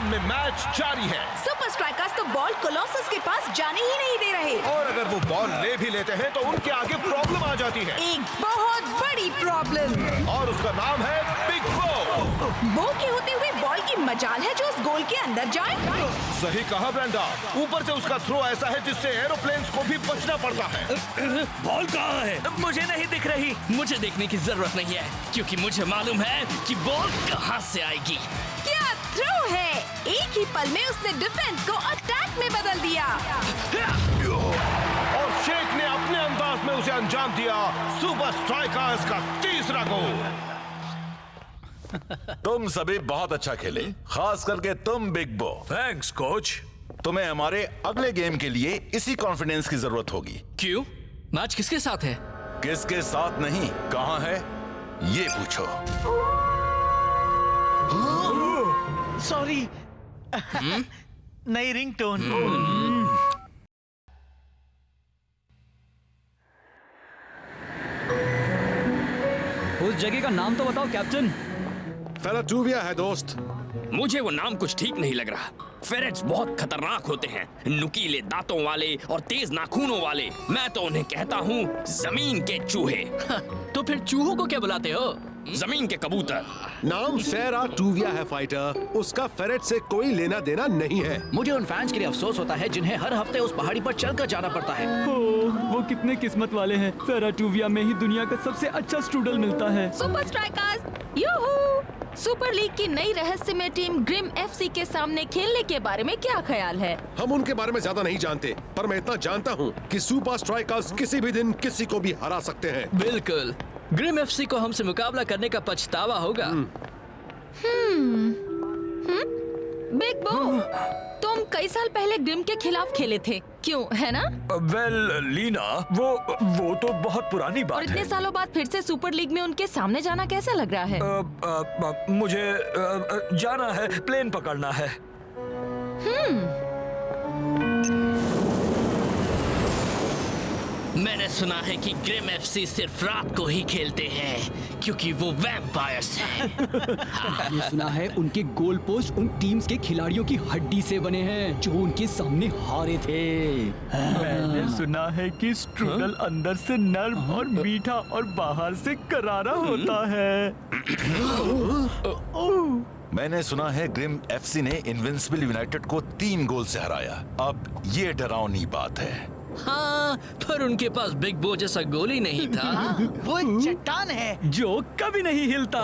Round में match जारी है। सुपर स्ट्राइकर्स तो बॉल कोलोसस के पास जाने ही नहीं दे रहे। और अगर वो बॉल ले भी लेते हैं तो उनके आगे प्रॉब्लम आ जाती है, एक बहुत बड़ी प्रॉब्लम, और उसका नाम है बिग बो। बो के होते हुए बॉल की मजाल है जो उस गोल के अंदर जाए। सही कहा ब्रेंडा, ऊपर से उसका थ्रो ऐसा है जिससे एरोप्लेन्स को भी बचना पड़ता है। बॉल कहाँ है? मुझे नहीं दिख रही। मुझे देखने की जरूरत नहीं है क्योंकि मुझे मालूम है कि बॉल कहाँ से आएगी। क्या थ्रो है! एक ही पल में उसने डिफेंस को अटैक में बदल दिया। और शेख ने अपने अंदाज में उसे अंजाम दिया। सुपर स्ट्राइकर्स का तीसरा गोल। तुम सभी बहुत अच्छा खेले, खास करके तुम बिग बो। Thanks coach. तुम्हें हमारे अगले गेम के लिए इसी कॉन्फिडेंस की जरूरत होगी। क्यों? मैच किसके साथ है? किसके साथ नहीं, कहाँ है ये पूछो। सॉरी। नई रिंगटोन। उस जगह का नाम तो बताओ कैप्टन। फेराटूविया है दोस्त। मुझे वो नाम कुछ ठीक नहीं लग रहा। फेरेट्स बहुत खतरनाक होते हैं, नुकीले दांतों वाले और तेज नाखूनों वाले। मैं तो उन्हें कहता हूँ जमीन के चूहे। तो फिर चूहों को क्या बुलाते हो? जमीन के कबूतर। नाम फेराटूविया है फाइटर, उसका फेरेट से कोई लेना देना नहीं है। मुझे उन फैंस के लिए अफसोस होता है जिन्हें हर हफ्ते उस पहाड़ी पर चलकर जाना पड़ता है। वो कितने किस्मत वाले हैं। फेराटूविया में ही दुनिया का सबसे अच्छा स्ट्रूडल मिलता है। Super strikers yoohoo! Super league की नई रहस्यमय टीम ग्रिम एफसी के सामने खेलने के बारे में क्या ख्याल है? हम उनके बारे में ज्यादा नहीं जानते, पर मैं इतना जानता हूँ कि सुपर स्ट्राइकर्स किसी भी दिन किसी को भी हरा सकते हैं। बिल्कुल, ग्रिम एफसी को हमसे मुकाबला करने का पछतावा होगा। बिग बो, तुम कई साल पहले ग्रिम के खिलाफ खेले थे, क्यों, है ना? वेल लीना, वो तो बहुत पुरानी और बात इतने है। सालों बाद फिर से सुपर लीग में उनके सामने जाना कैसा लग रहा है? मुझे जाना है, प्लेन पकड़ना है। मैंने सुना है कि ग्रिम एफसी सिर्फ रात को ही खेलते हैं क्योंकि वो वैम्पायर्स हैं। ये सुना है उनके गोल पोस्ट उन टीम्स के खिलाड़ियों की हड्डी से बने हैं जो उनके सामने हारे थे। मैंने सुना है कि स्ट्रूडल अंदर से नर्म और मीठा और बाहर से करारा होता है। मैंने सुना है ग्रिम एफसी ने इनविंसिबल यूनाइटेड को 3 गोल से हराया। अब ये डरावनी बात है। हाँ, पर उनके पास बिग बो जैसा गोल ही नहीं था। वो चट्टान है जो कभी नहीं हिलता।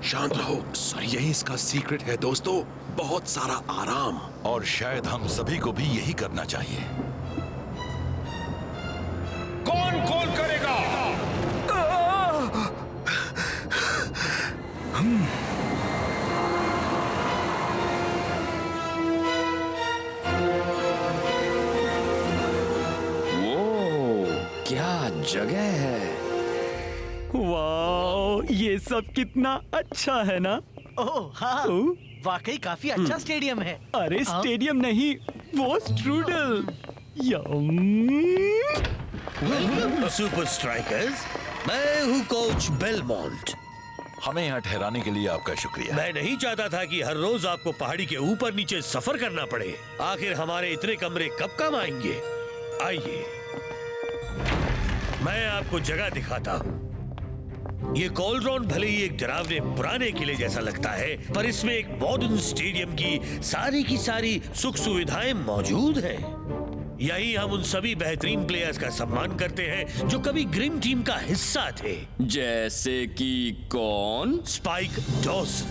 शांत रहो सर, यही इसका सीक्रेट है दोस्तों, बहुत सारा आराम। और शायद हम सभी को भी यही करना चाहिए। कौन गोल करेगा? क्या जगह है। वाह, ये सब कितना अच्छा है ना। ओह हाँ, वाकई काफी अच्छा स्टेडियम है। अरे स्टेडियम नहीं, वो स्ट्रूडल। सुपर स्ट्राइकर्स, मैं हूँ कोच बेलमोंट। हमें यहाँ ठहराने के लिए आपका शुक्रिया। मैं नहीं चाहता था कि हर रोज आपको पहाड़ी के ऊपर नीचे सफर करना पड़े। आखिर हमारे इतने कमरे कब काम आएंगे? आइए, मैं आपको जगह दिखाता हूँ। ये कोलरॉन भले ही एक डरावने पुराने किले जैसा लगता है, पर इसमें एक मॉडर्न स्टेडियम की सारी सुख सुविधाएं मौजूद हैं। यही हम उन सभी बेहतरीन प्लेयर्स का सम्मान करते हैं जो कभी ग्रिम टीम का हिस्सा थे। जैसे कि कौन? Spike Dawson,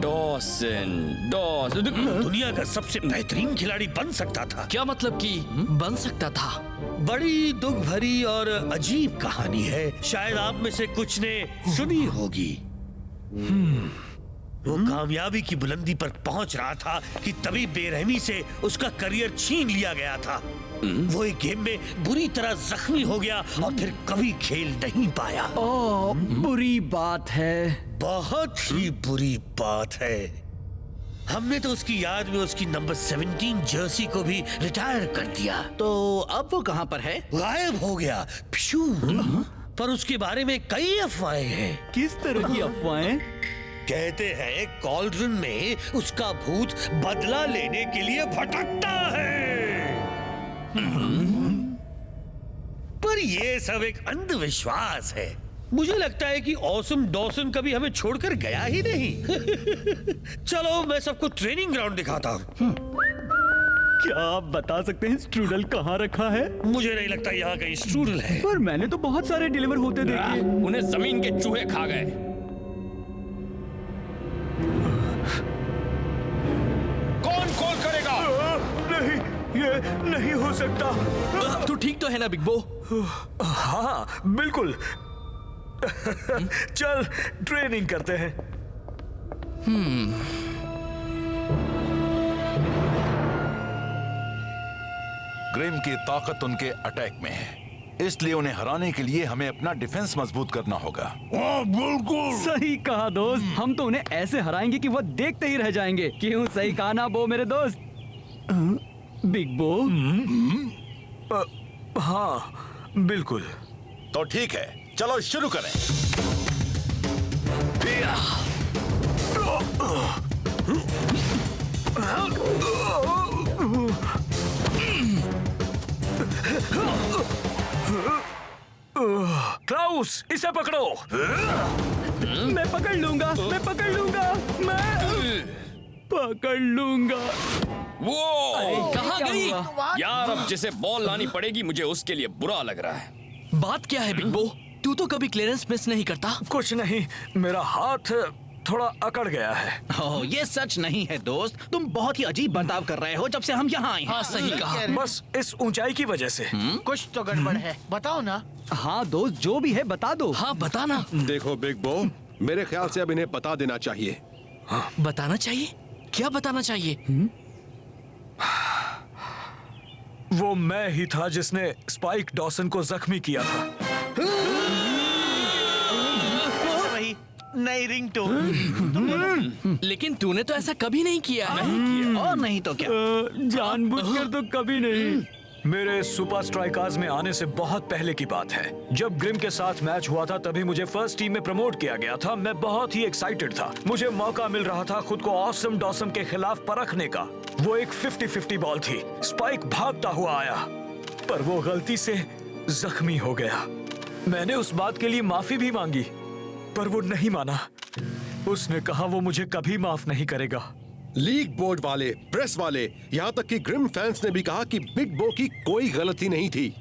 Dawson. दुनिया का सबसे बेहतरीन खिलाड़ी बन सकता था। क्या मतलब कि बन सकता था? बड़ी दुख भरी और अजीब कहानी है, शायद आप में से कुछ ने सुनी होगी। वो कामयाबी की बुलंदी पर पहुंच रहा था कि तभी बेरहमी से उसका करियर छीन लिया गया था। वो एक गेम में बुरी तरह जख्मी हो गया और फिर कभी खेल नहीं पाया। ओह, बुरी बात है। बहुत ही बुरी बात है। हमने तो उसकी याद में उसकी नंबर 17 जर्सी को भी रिटायर कर दिया। तो अब वो कहाँ पर है? गायब हो गया। प्शू। पर उसके बारे में कई अफवाहें हैं। किस तरह की अफवाहें? कहते हैं कॉल्ड्रन में उसका भूत बदला लेने के लिए भटकता है। पर ये सब एक अंधविश्वास है। मुझे लगता है कि ऑसम डॉसन कभी हमें छोड़कर गया ही नहीं। चलो मैं सबको ट्रेनिंग ग्राउंड दिखाता हूँ। क्या आप बता सकते हैं स्ट्रूडल कहाँ रखा है? मुझे नहीं लगता यहाँ कहीं स्ट्रूडल है। पर मैंने तो बहुत सारे डिलीवर होते देखे। उन्हें जमीन के चूहे खा गए। कौन कॉल करेगा? नहीं, ये नहीं हो सकता। तू ठीक तो है ना बिग बो? हाँ बिल्कुल। चल ट्रेनिंग करते हैं। ग्रिम की ताकत उनके अटैक में है, इसलिए उन्हें हराने के लिए हमें अपना डिफेंस मजबूत करना होगा। बिल्कुल सही कहा दोस्त। हम तो उन्हें ऐसे हराएंगे कि वो देखते ही रह जाएंगे। क्यों सही कहा ना बो मेरे दोस्त? बिग बो? हाँ बिल्कुल। तो ठीक है, चलो शुरू करें। क्लाउस, इसे पकड़ो। मैं पकड़ लूंगा, मैं पकड़ लूंगा, मैं पकड़ लूंगा। वो कहाँ क्या गई? हुआ? यार अब जिसे बॉल लानी पड़ेगी मुझे उसके लिए बुरा लग रहा है। बात क्या है बिग बो? तू तो कभी क्लियरेंस मिस नहीं करता। कुछ नहीं, मेरा हाथ थोड़ा अकड़ गया है। ओह, ये सच नहीं है दोस्त। तुम बहुत ही अजीब बर्ताव कर रहे हो जब से हम यहाँ आए हैं। हाँ सही कहा। बस इस ऊंचाई की वजह से। कुछ तो गड़बड़ है, बताओ ना। हाँ दोस्त, जो भी है बता दो। हाँ बताना। देखो बिग बो, मेरे ख्याल से अब इन्हें बता देना चाहिए। बताना चाहिए? क्या बताना चाहिए? वो मैं ही था जिसने स्पाइक डॉसन को जख्मी किया था। वही नई रिंगटोन। लेकिन तूने तो ऐसा कभी नहीं किया है। और नहीं तो क्या? जानबूझकर तो कभी नहीं। मेरे सुपर स्ट्राइकर्स में आने से बहुत पहले की बात है। जब ग्रिम के साथ मैच हुआ था तभी मुझे फर्स्ट टीम में प्रमोट किया गया था। मैं बहुत ही एक्साइटेड था। मुझे मौका मिल रहा था खुद को ऑसम डॉसम के खिलाफ परखने का। वो एक 50-50 बॉल थी। स्पाइक भागता हुआ आया, पर वो गलती से जख्मी हो गया। मैंने उस बात के लिए माफी भी मांगी, पर वो नहीं माना। उसने कहा वो मुझे कभी माफ नहीं करेगा। लीग बोर्ड वाले, प्रेस वाले, यहाँ तक कि ग्रिम फैंस ने भी कहा कि बिग बो की कोई गलती नहीं थी।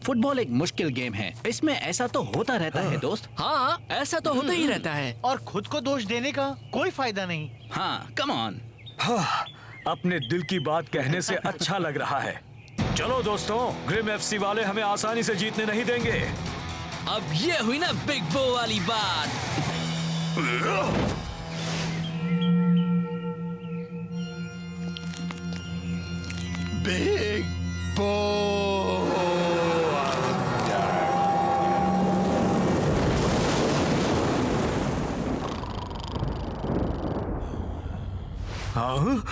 फुटबॉल एक मुश्किल गेम है, इसमें ऐसा तो होता रहता है दोस्त। हाँ ऐसा तो होता ही रहता है। और खुद को दोष देने का कोई फायदा नहीं। हाँ कम ऑन। हाँ, अपने दिल की बात कहने से अच्छा लग रहा है। चलो दोस्तों, ग्रिम एफसी वाले हमें आसानी से जीतने नहीं देंगे। अब ये हुई ना बिग बो वाली बात। बिग बो। हाँ?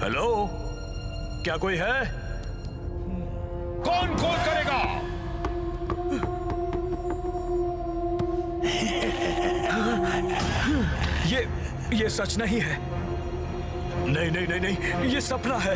हेलो, क्या कोई है? कौन कॉल करेगा? ये सच नहीं है। नहीं नहीं नहीं नहीं, ये सपना है।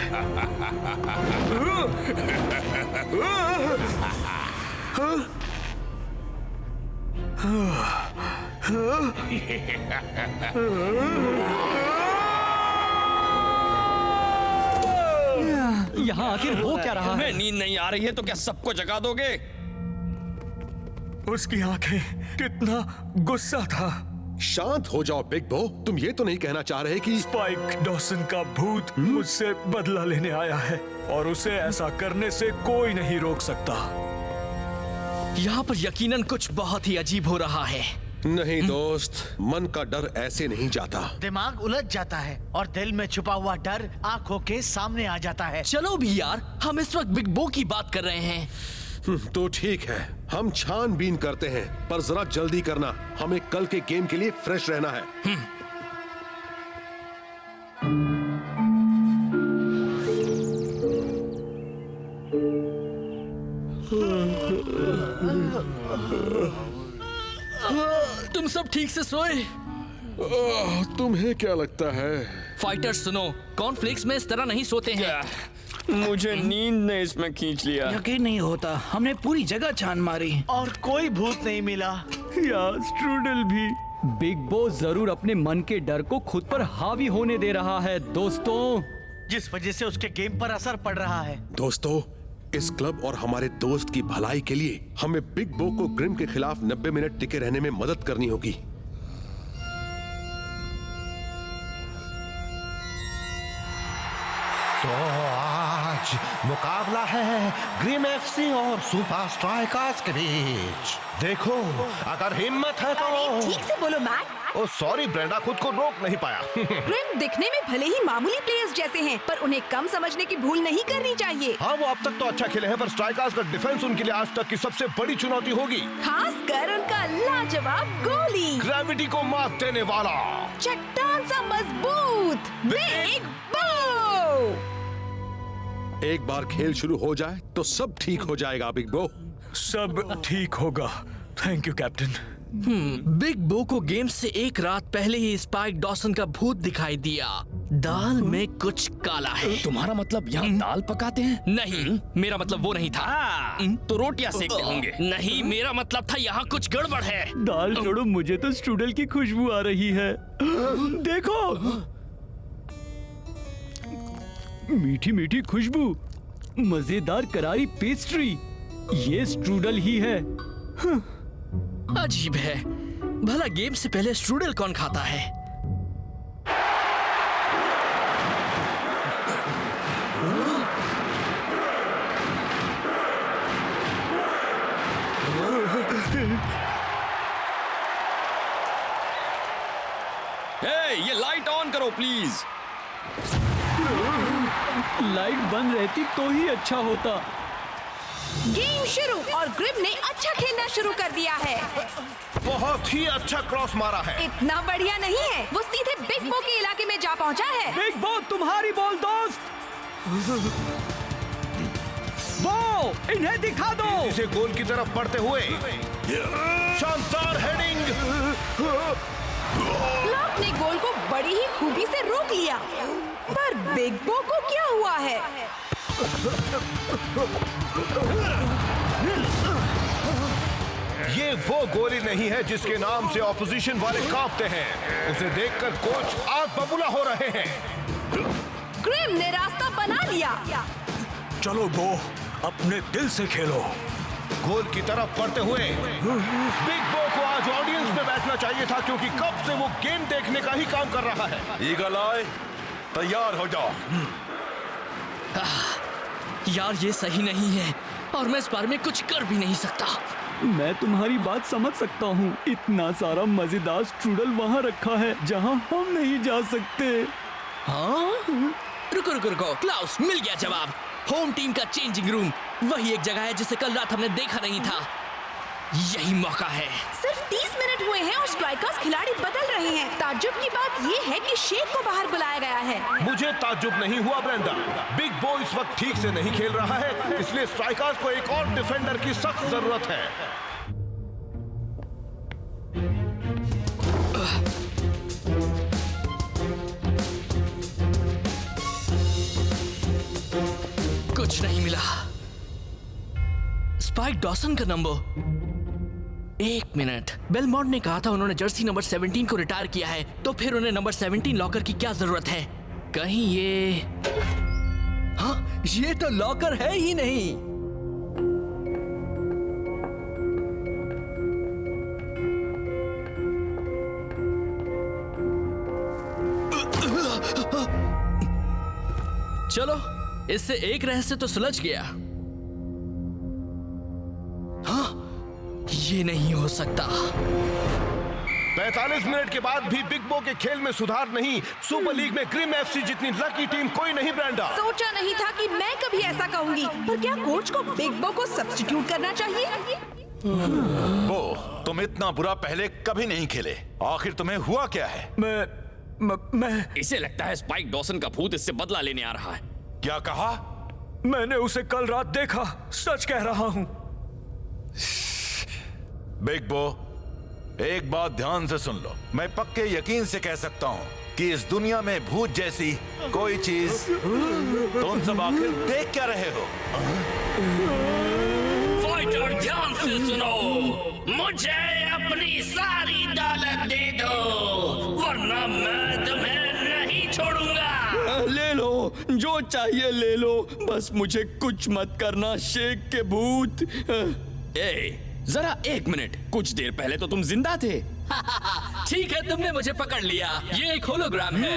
यहाँ आखिर हो क्या रहा है? तुम्हें नींद नहीं आ रही है तो क्या सबको जगा दोगे? उसकी आंखें, कितना गुस्सा था। शांत हो जाओ बिग बो। तुम ये तो नहीं कहना चाह रहे कि स्पाइक डॉसन का भूत मुझसे बदला लेने आया है और उसे ऐसा करने से कोई नहीं रोक सकता। यहाँ पर यकीनन कुछ बहुत ही अजीब हो रहा है। नहीं दोस्त, मन का डर ऐसे नहीं जाता। दिमाग उलझ जाता है और दिल में छुपा हुआ डर आंखों के सामने आ जाता है। चलो भी यार, हम इस वक्त बिग बो की बात कर रहे हैं। तो ठीक है, हम छानबीन करते हैं, पर जरा जल्दी करना। हमें कल के गेम के लिए फ्रेश रहना है। सब ठीक से सोए? तुम्हें क्या लगता है? फाइटर्स सुनो, कॉर्नफ्लेक्स में इस तरह नहीं सोते हैं। मुझे नींद ने इसमें खींच लिया। यकीन नहीं होता, हमने पूरी जगह छान मारी और कोई भूत नहीं मिला। यार स्ट्रूडल भी। बिग बॉस जरूर अपने मन के डर को खुद पर हावी होने दे रहा है दोस्तों, जिस वजह से उसके गेम पर असर पड़ रहा है। दोस्तों, इस क्लब और हमारे दोस्त की भलाई के लिए हमें बिग बो को ग्रिम के खिलाफ 90 मिनट टिके रहने में मदद करनी होगी। तो आज मुकाबला है ग्रिम एफसी और सुपर स्ट्राइकर्स के बीच। देखो, अगर हिम्मत है तो। ठीक से बोलो मैट। ओ सॉरी ब्रेंडा, खुद को रोक नहीं पाया। ग्रिम दिखने में भले ही मामूली प्लेयर्स जैसे हैं, पर उन्हें कम समझने की भूल नहीं करनी चाहिए। हाँ, वो अब तक तो अच्छा खेले हैं, पर स्ट्राइकर्स का डिफेंस उनके लिए आज तक की सबसे बड़ी चुनौती होगी। खासकर उनका लाजवाब गोली, ग्रेविटी को मात देने वाला, चट्टान सा मजबूत बिग बो। एक बार खेल शुरू हो जाए तो सब ठीक हो जाएगा बिग बो। सब ठीक होगा। Thank you captain. बिग बो को गेम से एक रात पहले ही स्पाइक डॉसन का भूत दिखाई दिया। दाल में कुछ काला है। तुम्हारा मतलब यहाँ दाल पकाते हैं? नहीं, मेरा मतलब वो नहीं था। तो रोटियां सेकते होंगे। नहीं, मेरा मतलब था यहाँ कुछ गड़बड़ है। दाल छोड़ो, मुझे तो स्ट्रूडल की खुशबू आ रही है। देखो, मीठी मीठी खुशबू, मजेदार करारी पेस्ट्री, ये स्ट्रूडल ही है। अजीब है, भला गेम से पहले स्ट्रूडल कौन खाता है? ये लाइट ऑन करो प्लीज। लाइट बंद रहती तो ही अच्छा होता। गेम शुरू और ग्रिम ने अच्छा खेलना शुरू कर दिया है। बहुत ही अच्छा क्रॉस मारा है। इतना बढ़िया नहीं है, वो सीधे बिग बो के इलाके में जा पहुंचा है। बिग बो, तुम्हारी बॉल दोस्त। बो, इन्हें दिखा दो। इसे गोल की तरफ बढ़ते हुए शानदार हेडिंग। क्लब ने गोल को बड़ी ही खूबी से रोक लिया, पर बिग बो को क्या हुआ है? ये वो गोली नहीं है जिसके नाम से ऑपोजिशन वाले कांपते हैं। उसे देखकर कोच आग बबूला हो रहे हैं। ग्रिम ने रास्ता बना लिया। चलो बो, अपने दिल से खेलो। गोल की तरफ बढ़ते हुए बिग बो को आज ऑडियंस में बैठना चाहिए था, क्योंकि कब से वो गेम देखने का ही काम कर रहा है। ईगल आए, तैयार हो जाओ। यार ये सही नहीं है और मैं इस बारे में कुछ कर भी नहीं सकता। मैं तुम्हारी बात समझ सकता हूँ। इतना सारा मजेदार स्ट्रूडल वहाँ रखा है जहाँ हम नहीं जा सकते। हाँ? रुको रुको रुको, क्लाउस, मिल गया जवाब। होम टीम का चेंजिंग रूम, वही एक जगह है जिसे कल रात हमने देखा नहीं था। यही मौका है। सिर्फ 30 मिनट हुए हैं और स्ट्राइकर्स खिलाड़ी बदल रहे हैं। ताज्जुब की बात ये है कि शेख को बाहर बुलाया गया है। मुझे ताज्जुब नहीं हुआ ब्रेंडा। बिग बो इस वक्त ठीक से नहीं खेल रहा है, इसलिए स्ट्राइकर्स को एक और डिफेंडर की सख्त जरूरत है। कुछ नहीं मिला। स्पाइक डॉसन का नंबर। एक मिनट, बेलमॉन्ट ने कहा था उन्होंने जर्सी नंबर 17 को रिटायर किया है, तो फिर उन्हें नंबर 17 लॉकर की क्या जरूरत है? कहीं ये... हाँ, ये तो लॉकर है ही नहीं। चलो, इससे एक रहस्य तो सुलझ गया। हाँ, ये नहीं हो सकता। 45 मिनट के बाद भी बिग बो के खेल में सुधार नहीं। सुपर लीग में ग्रिम एफसी जितनी लकी टीम कोई नहीं ब्रेंडा। सोचा नहीं था कि मैं कभी ऐसा कहूंगी, पर क्या कोच को बिग बो को सब्स्टिट्यूट करना चाहिए? बो, तुम इतना बुरा पहले कभी नहीं खेले। आखिर तुम्हें हुआ क्या है? मैं इसे लगता है स्पाइक डॉसन का भूत इससे बदला लेने आ रहा है। क्या कहा? मैंने उसे कल रात देखा, सच कह रहा हूं। बिग बो, एक बात ध्यान से सुन लो, मैं पक्के यकीन से कह सकता हूँ कि इस दुनिया में भूत जैसी कोई चीज तुम सब आखिर देख क्या रहे हो? फाइटर ध्यान से सुनो, मुझे अपनी सारी दौलत दे दो वरना मैं तुम्हें नहीं छोड़ूंगा। ले लो जो चाहिए ले लो, बस मुझे कुछ मत करना शेख के भूत। ए, जरा एक मिनट, कुछ देर पहले तो तुम जिंदा थे। ठीक है, तुमने मुझे पकड़ लिया, ये एक होलोग्राम है।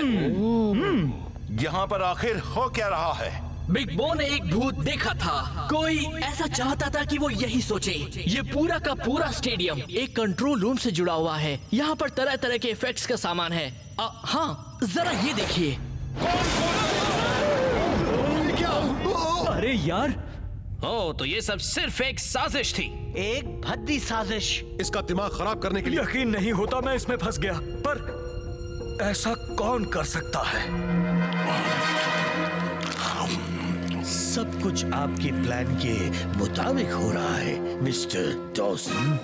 यहाँ पर आखिर हो क्या रहा है? बिग बो ने एक भूत देखा था, कोई ऐसा चाहता था कि वो यही सोचे। ये पूरा का पूरा स्टेडियम एक कंट्रोल रूम से जुड़ा हुआ है, यहाँ पर तरह तरह के इफेक्ट्स का सामान है। हाँ, जरा ये देखिए। अरे यार, ओ, तो ये सब सिर्फ एक साजिश थी। एक भद्दी साजिश। इसका दिमाग खराब करने के लिए। यकीन नहीं होता मैं इसमें फंस गया, पर ऐसा कौन कर सकता है? सब कुछ आपके प्लान के मुताबिक हो रहा है मिस्टर डॉसन।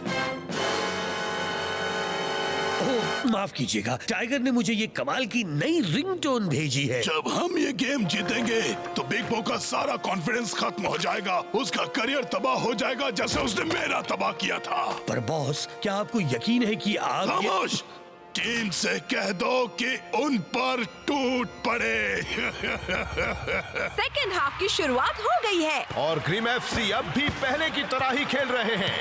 ओह, माफ कीजिएगा, टाइगर ने मुझे ये कमाल की नई रिंगटोन भेजी है। जब हम ये गेम जीतेंगे तो बिग बो का सारा कॉन्फिडेंस खत्म हो जाएगा, उसका करियर तबाह हो जाएगा जैसे उसने मेरा तबाह किया था। पर बॉस, क्या आपको यकीन है कि आप खामोश! टीम से कह दो कि उन पर टूट पड़े। सेकेंड हाफ की शुरुआत हो गई है और ग्रिम एफसी अब भी पहले की तरह ही खेल रहे हैं।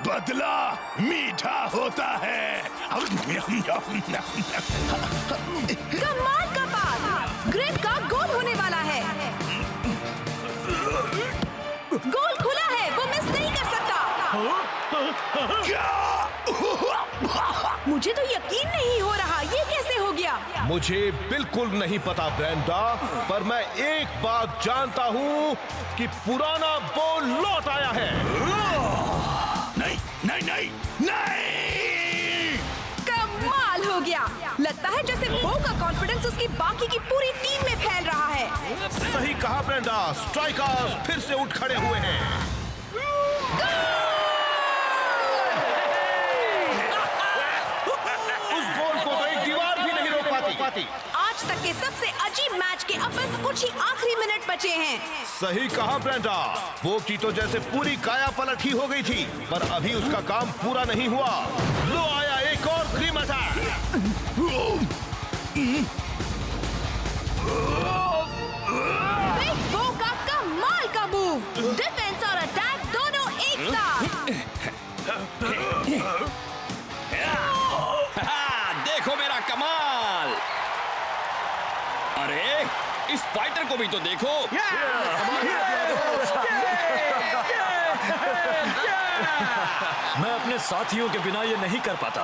बदला मीठा होता है। कमाल का पास, ग्रिम का गोल होने वाला है। गोल खुला है, वो मिस नहीं कर सकता। मुझे तो यकीन नहीं हो रहा, ये कैसे हो गया? मुझे बिल्कुल नहीं पता ब्रेंडा, पर मैं एक बात जानता हूँ कि पुराना बो लौट आया है। नहीं नहीं नहीं नहीं! कमाल हो गया, लगता है जैसे बो का कॉन्फिडेंस उसकी बाकी की पूरी टीम में फैल रहा है। सही कहा ब्रेंडा, स्ट्राइकर्स फिर से उठ खड़े हुए हैं। आज तक के सबसे अजीब मैच के अब बस कुछ ही आखिरी मिनट बचे हैं। सही कहा ब्रेंडा, वो की तो जैसे पूरी काया पलट ही हो गई थी, पर अभी उसका काम पूरा नहीं हुआ। लो आया एक और ग्रिम अटैक। बिग बो का कमाल का मूव, डिफेंस और अटैक दोनों एक साथ। देखो मेरा कमाल। अरे, इस फाइटर को भी तो देखो। मैं अपने साथियों के बिना ये नहीं कर पाता।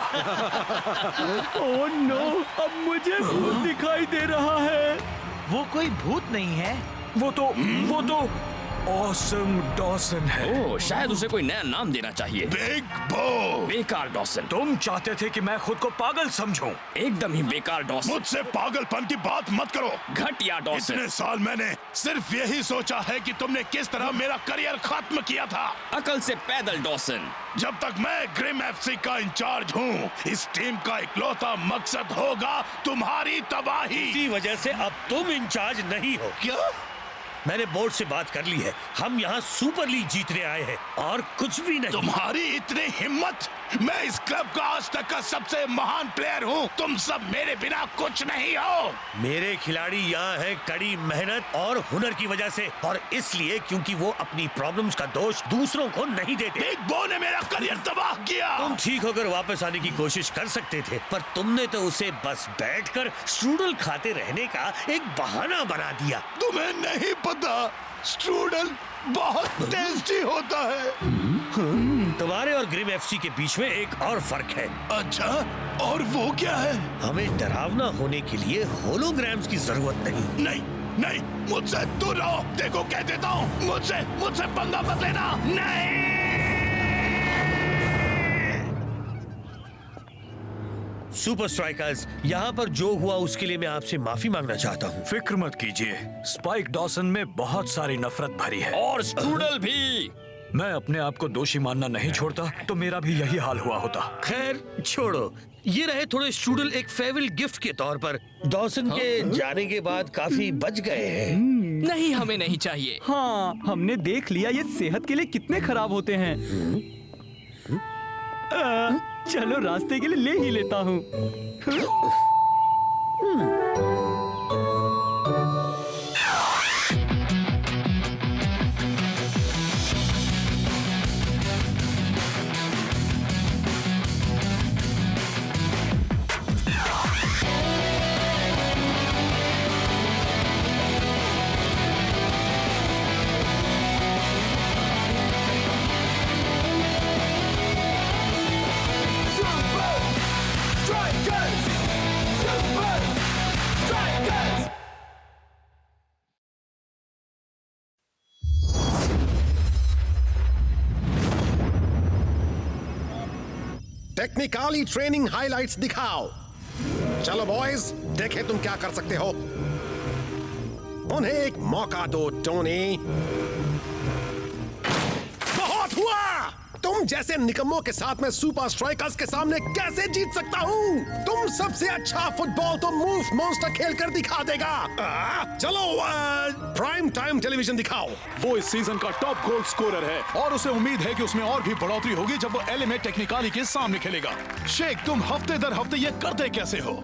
ओह नो, अब मुझे भूत दिखाई दे रहा है। वो कोई भूत नहीं है, वो तो ऑसम डॉसन है। ओह, शायद उसे कोई नया नाम देना चाहिए। बिग बो! बेकार डॉसन। तुम चाहते थे कि मैं खुद को पागल समझूं। एकदम ही बेकार डॉसन। मुझसे पागलपन की बात मत करो। घटिया डॉसन। इतने साल मैंने सिर्फ यही सोचा है कि तुमने किस तरह मेरा करियर खत्म किया था। अकल से पैदल डॉसन। जब तक मैं ग्रिम एफसी का इंचार्ज हूँ, इस टीम का इकलौता मकसद होगा तुम्हारी तबाही। इसी वजह से अब तुम इंचार्ज नहीं हो। क्या? मैंने बोर्ड से बात कर ली है, हम यहाँ सुपर लीग जीतने आए हैं और कुछ भी नहीं। तुम्हारी इतनी हिम्मत! मैं इस क्लब का आज तक का सबसे महान प्लेयर हूँ, तुम सब मेरे बिना कुछ नहीं हो। मेरे खिलाड़ी यहाँ हैं कड़ी मेहनत और हुनर की वजह से, और इसलिए क्योंकि वो अपनी प्रॉब्लम्स का दोष दूसरों को नहीं देते। बिग बो ने मेरा करियर तबाह किया। तुम ठीक होकर वापस आने की कोशिश कर सकते थे, पर तुमने तो उसे बस बैठकर स्ट्रूडल खाते रहने का एक बहाना बना दिया। तुम्हें नहीं पता, स्ट्रूडल बहुत टेस्टी होता है। तुम्हारे और ग्रिम एफसी के बीच में एक और फर्क है। अच्छा, और वो क्या है? हमें डरावना होने के लिए होलोग्राम्स की जरूरत नहीं। नहीं नहीं, मुझसे दूर रहो। देखो कह देता हूँ, मुझसे पंगा मत लेना। नहीं! सुपर स्ट्राइकर्स, यहाँ पर जो हुआ उसके लिए मैं आपसे माफी मांगना चाहता हूँ। फिक्र मत कीजिए, स्पाइक डॉसन में बहुत सारी नफरत भरी है। और स्ट्रूडल भी। मैं अपने आप को दोषी मानना नहीं छोड़ता तो मेरा भी यही हाल हुआ होता। खैर छोड़ो, ये रहे थोड़े स्ट्रूडल एक फेयरवेल गिफ्ट के तौर पर। डॉसन के जाने के बाद काफी बच गए हैं। नहीं, हमें नहीं चाहिए। हाँ, हमने देख लिया ये सेहत के लिए कितने खराब होते हैं। चलो रास्ते के लिए ले ही लेता हूँ। टेक्निकली ट्रेनिंग हाइलाइट्स दिखाओ। चलो बॉयज, देखे तुम क्या कर सकते हो। उन्हें एक मौका दो टोनी। बहुत हुआ। तुम जैसे निकम्मों के साथ मैं सुपर स्ट्राइकर्स के सामने कैसे जीत सकता हूँ? तुम सबसे अच्छा फुटबॉल तो मूव मॉन्स्टर खेलकर दिखा देगा। चलो प्राइम टाइम टेलीविजन दिखाओ। वो इस सीजन का टॉप गोल स्कोरर है और उसे उम्मीद है कि उसमें और भी बढ़ोतरी होगी जब वो एलए में टेक्निकली के सामने खेलेगा। शेख, तुम हफ्ते दर हफ्ते ये करते कैसे हो?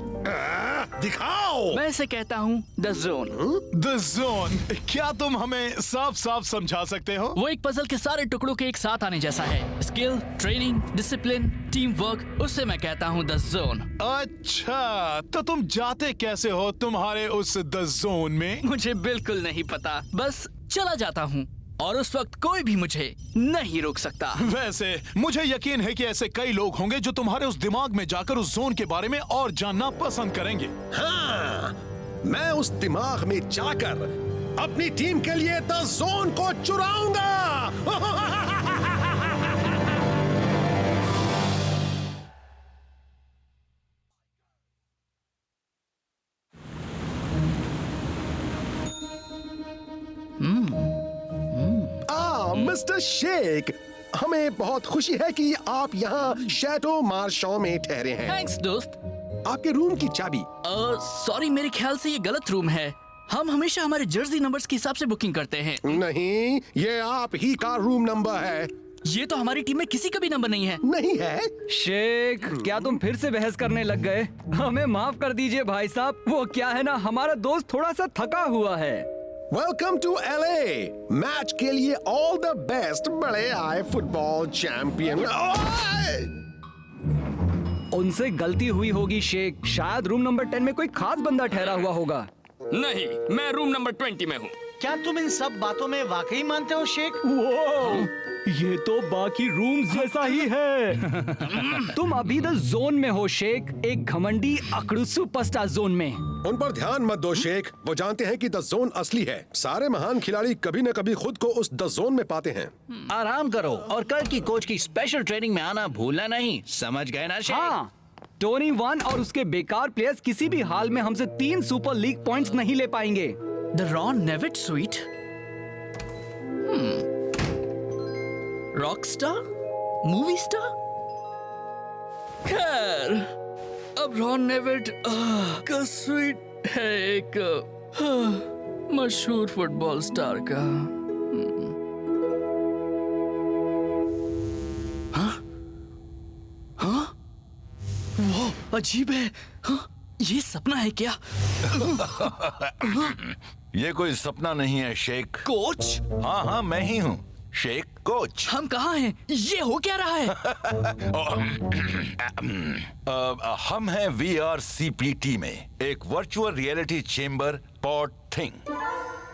दिखाओ। मैं इसे कहता हूँ द जोन। द जोन, क्या तुम हमें साफ साफ समझा सकते हो? वो एक पजल के सारे टुकड़ों के एक साथ आने जैसा है। Skill, training, discipline, team work, उससे मैं कहता हूँ द जोन। अच्छा, तो तुम जाते कैसे हो तुम्हारे उस द जोन में? मुझे बिल्कुल नहीं पता, बस चला जाता हूँ और उस वक्त कोई भी मुझे नहीं रोक सकता। वैसे मुझे यकीन है कि ऐसे कई लोग होंगे जो तुम्हारे उस दिमाग में जाकर उस जोन के बारे में और जानना पसंद करेंगे। हाँ, मैं उस दिमाग में जाकर अपनी टीम के लिए द जोन को चुराऊंगा। मिस्टर शेख, हमें बहुत खुशी है कि आप यहाँ शैडो मार्शॉ में ठहरे हैं। थैंक्स दोस्त। आपके रूम की चाबी? सॉरी, मेरे ख्याल से ये गलत रूम है। हम हमेशा हमारे जर्सी नंबर्स के हिसाब से बुकिंग करते हैं। नहीं, ये आप ही का रूम नंबर है। ये तो हमारी टीम में किसी का भी नंबर नहीं है। नहीं है? शेख, क्या तुम फिर से बहस करने लग गए? हमें माफ कर दीजिए भाई साहब। वो क्या है ना, हमारा दोस्त थोड़ा सा थका हुआ है। Welcome to LA. मैच के लिए ऑल द बेस्ट बड़े आए फुटबॉल चैंपियन। उनसे गलती हुई होगी शेख। शायद रूम नंबर 10 में कोई खास बंदा ठहरा हुआ होगा। नहीं, मैं रूम नंबर 20 में हूँ। क्या तुम इन सब बातों में वाकई मानते हो शेख? वो ये तो बाकी रूम्स जैसा ही है। तुम अभी द जोन में हो शेख, एक घमंडी अकड़ू सुपरस्टार जोन में। उन पर ध्यान मत दो शेख, वो जानते हैं कि द जोन असली है। सारे महान खिलाड़ी कभी न कभी खुद को उस द जोन में पाते हैं। आराम करो और कल की कोच की स्पेशल ट्रेनिंग में आना भूलना नहीं, समझ गए ना शेख? हाँ, टोनी वन और उसके बेकार प्लेयर्स किसी भी हाल में हमसे 3 सुपर लीग पॉइंट्स नहीं ले पाएंगे। The Ron Nevitt sweet, rockstar, movie star. खैर, अब रॉन नेविट का स्वीट है एक मशहूर फुटबॉल स्टार का। हाँ? हाँ? वो अजीब है। हाँ? ये सपना है क्या? ये कोई सपना नहीं है शेख। कोच? हाँ हाँ, मैं ही हूँ शेख कोच। हम कहाँ हैं? ये हो क्या रहा है? हम हैं VRCPT में, एक virtual reality chamber pod thing.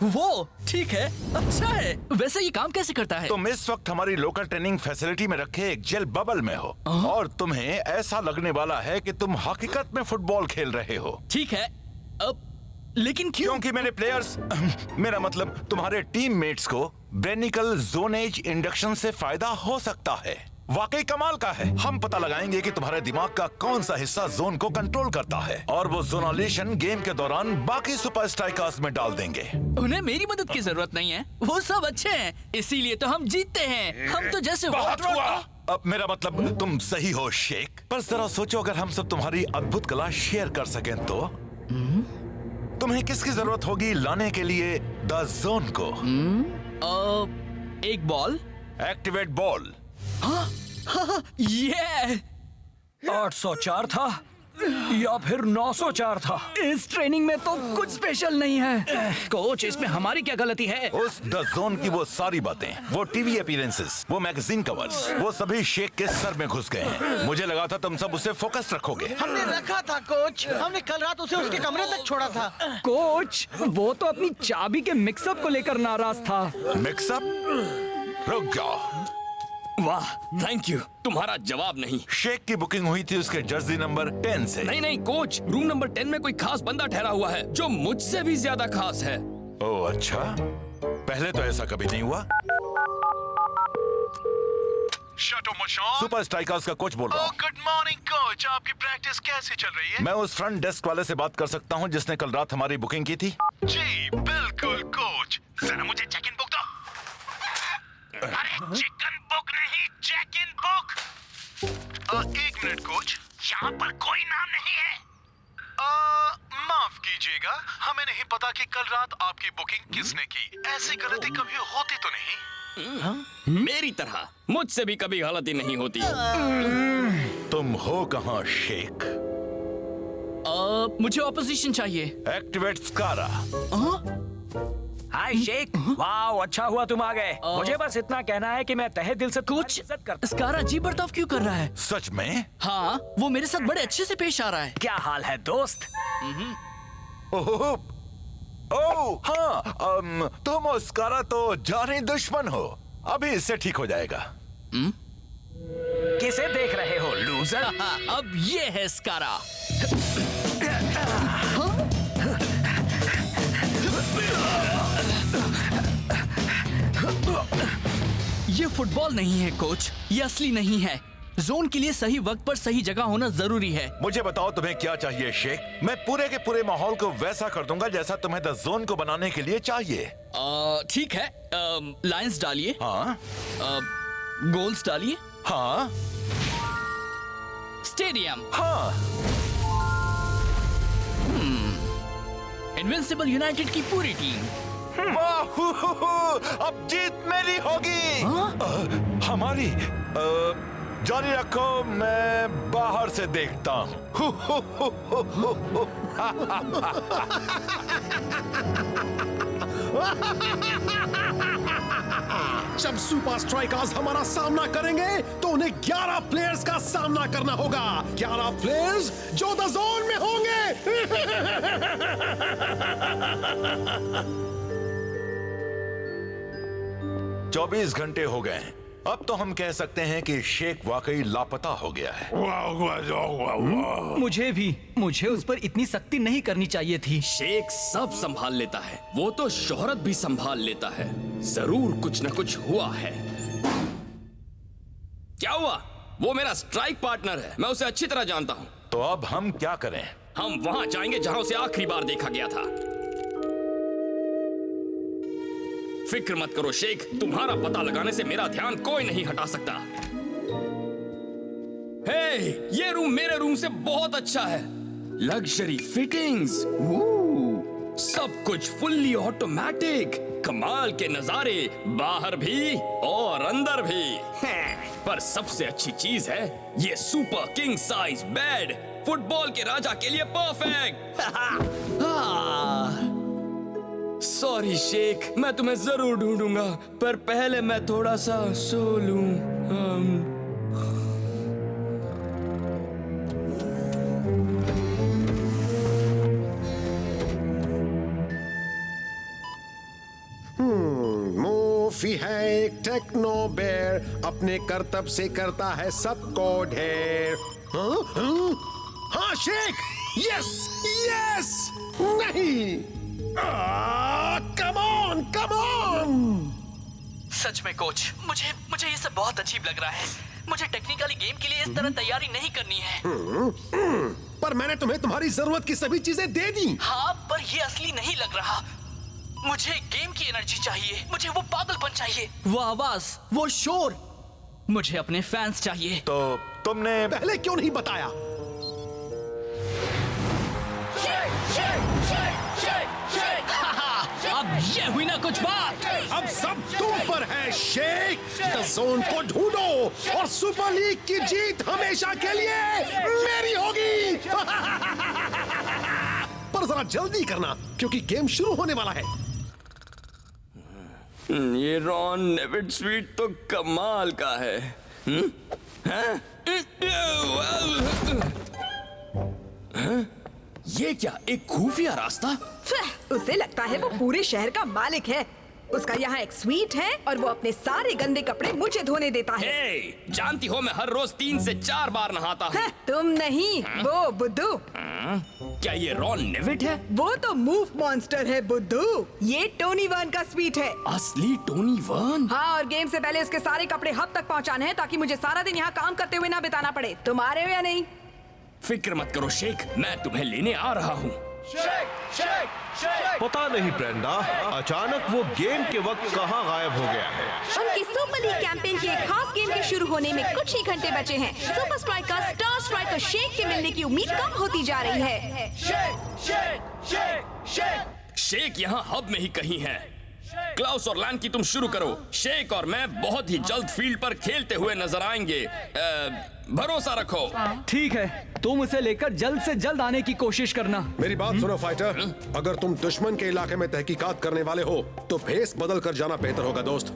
वो ठीक है, अच्छा है। वैसे ये काम कैसे करता है? तुम इस वक्त हमारी लोकल ट्रेनिंग फैसिलिटी में रखे एक जेल बबल में हो और तुम्हें ऐसा लगने वाला है कि तुम हकीकत में फुटबॉल खेल रहे हो। ठीक है, अब लेकिन क्यों? क्योंकि मेरे प्लेयर्स, मेरा मतलब तुम्हारे टीममेट्स को ब्रेनिकल जोनेज इंडक्शन से फायदा हो सकता है। वाकई कमाल का है। हम पता लगाएंगे कि तुम्हारे दिमाग का कौन सा हिस्सा जोन को कंट्रोल करता है और वो जोनालेशन गेम के दौरान बाकी सुपर स्ट्राइकर्स में डाल देंगे। उन्हें मेरी मदद की जरूरत नहीं है, वो सब अच्छे हैं, इसीलिए तो हम जीतते हैं। हम तो जैसे बहुत हुआ। अब मेरा मतलब तुम सही हो शेख, पर जरा सोचो अगर हम सब तुम्हारी अद्भुत कला शेयर कर सकें तो तुम्हें किसकी जरूरत होगी लाने के लिए द जोन को? एक बॉल। Activate ball. ये 804 था या फिर 904 था। इस ट्रेनिंग में तो कुछ स्पेशल नहीं है। कोच, इसमें हमारी क्या गलती है? उस द जोन की वो सारी बातें, वो टीवी अपीयरेंसेस, वो मैगजीन कवर्स, वो सभी शेख के सर में घुस गए हैं। मुझे लगा था तुम सब उसे फोकस रखोगे। हमने रखा था कोच, हमने कल रात उसे उसके कमरे तक छोड़ा था। कोच, वो तो अपनी चाबी के मिक्सअप को लेकर नाराज था। मिक्सअप? रुक जाओ। वाह, थैंक यू। तुम्हारा जवाब नहीं। शेख की बुकिंग हुई थी उसके जर्सी नंबर 10 से। नहीं कोच, रूम नंबर 10 में कोई खास बंदा ठहरा हुआ है जो मुझसे भी ज्यादा खास है। ओह अच्छा, पहले तो ऐसा कभी नहीं हुआ। सुपर स्ट्राइकर्स का कोच बोल रहा हूँ। गुड मॉर्निंग कोच, आपकी प्रैक्टिस कैसी चल रही है? मैं उस फ्रंट डेस्क वाले से बात कर सकता हूँ जिसने कल रात हमारी बुकिंग की थी? जी बिल्कुल कोच, जरा मुझे चेक इन बुक दो। अरे चिकन बुक नहीं, चेक इन बुक। एक मिनट कोच, यहाँ पर कोई नाम नहीं है। माफ कीजिएगा, हमें नहीं पता कि कल रात आपकी बुकिंग किसने की। ऐसी गलती कभी होती तो नहीं? मेरी तरह मुझसे भी कभी गलती नहीं होती। तुम हो कहाँ शेख? मुझे ऑपोजिशन चाहिए। एक्टिवेट स्कारा। हाय शेख, वाह अच्छा हुआ तुम आ गए। मुझे बस इतना कहना है कि मैं तहे दिल से कुछ इज्जत करता हूं। स्कारा अजीब बर्ताव क्यों कर रहा है? सच में? हाँ, वो मेरे साथ बड़े अच्छे से पेश आ रहा है। क्या हाल है दोस्त? ओह हाँ, तुम और स्कारा तो जानी दुश्मन हो। अभी इससे ठीक हो जाएगा। किसे देख रहे हो लूजर? अब ये है स्कारा। ये फुटबॉल नहीं है कोच, ये असली नहीं है। जोन के लिए सही वक्त पर सही जगह होना जरूरी है। मुझे बताओ तुम्हें क्या चाहिए शेख? मैं पूरे के पूरे माहौल को वैसा कर दूंगा जैसा तुम्हें द जोन को बनाने के लिए चाहिए। ठीक है, लाइंस डालिए। हाँ। गोल्स डालिए। हाँ। स्टेडियम। हाँ। इनविंसिबल यूनाइटेड की पूरी टीम। अब जीत मेरी होगी। हमारी। जारी रखो, मैं बाहर से देखता हूँ। जब सुपर स्ट्राइकर्स हमारा सामना करेंगे तो उन्हें 11 प्लेयर्स का सामना करना होगा। 11 प्लेयर्स जो द जोन में होंगे। 24 घंटे हो गए। अब तो हम कह सकते हैं कि शेख वाकई लापता हो गया है। मुझे उस पर इतनी सख्ती नहीं करनी चाहिए थी। शेख सब संभाल लेता है, वो तो शोहरत भी संभाल लेता है। जरूर कुछ न कुछ हुआ है। क्या हुआ? वो मेरा स्ट्राइक पार्टनर है, मैं उसे अच्छी तरह जानता हूँ। तो अब हम क्या करें? हम वहां जाएंगे जहां उसे आखिरी बार देखा गया था। फिक्र मत करो शेख, तुम्हारा पता लगाने से मेरा ध्यान कोई नहीं हटा सकता। हे, ये रूम मेरे रूम से बहुत अच्छा है। लग्जरी फिटिंग्स, सब कुछ फुल्ली ऑटोमेटिक, कमाल के नजारे बाहर भी और अंदर भी। पर सबसे अच्छी चीज है ये super king size bed, football के राजा के लिए परफेक्ट। सॉरी शेख, मैं तुम्हें जरूर ढूंढूंगा, पर पहले मैं थोड़ा सा सो लूं। मूफी है एक टेक्नो बेयर, अपने करतब से करता है सबको ढेर। हाँ शेख, यस यस। नहीं, कम ऑन कम ऑन। सच में कोच, मुझे ये सब बहुत अजीब लग रहा है। मुझे टेक्निकली गेम के लिए इस तरह तैयारी नहीं करनी है। पर मैंने तुम्हें तुम्हारी जरूरत की सभी चीजें दे दी। हाँ, पर ये असली नहीं लग रहा। मुझे गेम की एनर्जी चाहिए, मुझे वो पागलपन चाहिए, वो आवाज, वो शोर। मुझे अपने फैंस चाहिए। तो तुमने पहले क्यों नहीं बताया? अब ये हुई ना कुछ बात। अब सब तुम पर है शेख। द जोन को ढूंढो और सुपर लीग की जीत हमेशा के लिए मेरी होगी। पर जरा जल्दी करना क्योंकि गेम शुरू होने वाला है। ये रॉन नेविड स्वीट तो कमाल का है। हैं? ये क्या, एक खुफिया रास्ता? उसे लगता है वो पूरे शहर का मालिक है। उसका यहाँ एक स्वीट है और वो अपने सारे गंदे कपड़े मुझे धोने देता है। हे, जानती हो मैं हर रोज 3 से 4 बार नहाता हूँ। तुम नहीं, वो बुद्धू। क्या ये रॉन नेविड है? वो तो मूव मॉन्स्टर है बुद्धू। ये टोनी वर्न का स्वीट है। असली टोनी वर्न? हाँ, और गेम से पहले उसके सारे कपड़े हब तक पहुँचाने हैं ताकि मुझे सारा दिन यहाँ काम करते हुए ना बिताना पड़े। तुम आ रहे हो या नहीं? फिक्र मत करो शेख, मैं तुम्हें लेने आ रहा हूँ। पता नहीं ब्रेंडा, अचानक वो गेम के वक्त कहाँ गायब हो गया है। उनकी सुपर लीग कैंपेन के एक खास गेम के शुरू होने में कुछ ही घंटे बचे हैं। Super striker star striker Sheikh के मिलने की उम्मीद कम होती जा रही है। शेख यहाँ हब में ही कहीं है। क्लाउस और लैन की तुम शुरू करो। शेख और मैं बहुत ही जल्द फील्ड पर खेलते हुए नजर आएंगे। भरोसा रखो। ठीक है, तुम उसे लेकर जल्द से जल्द आने की कोशिश करना। मेरी बात सुनो फाइटर, अगर तुम दुश्मन के इलाके में तहकीकात करने वाले हो तो भेस बदल कर जाना बेहतर होगा दोस्त।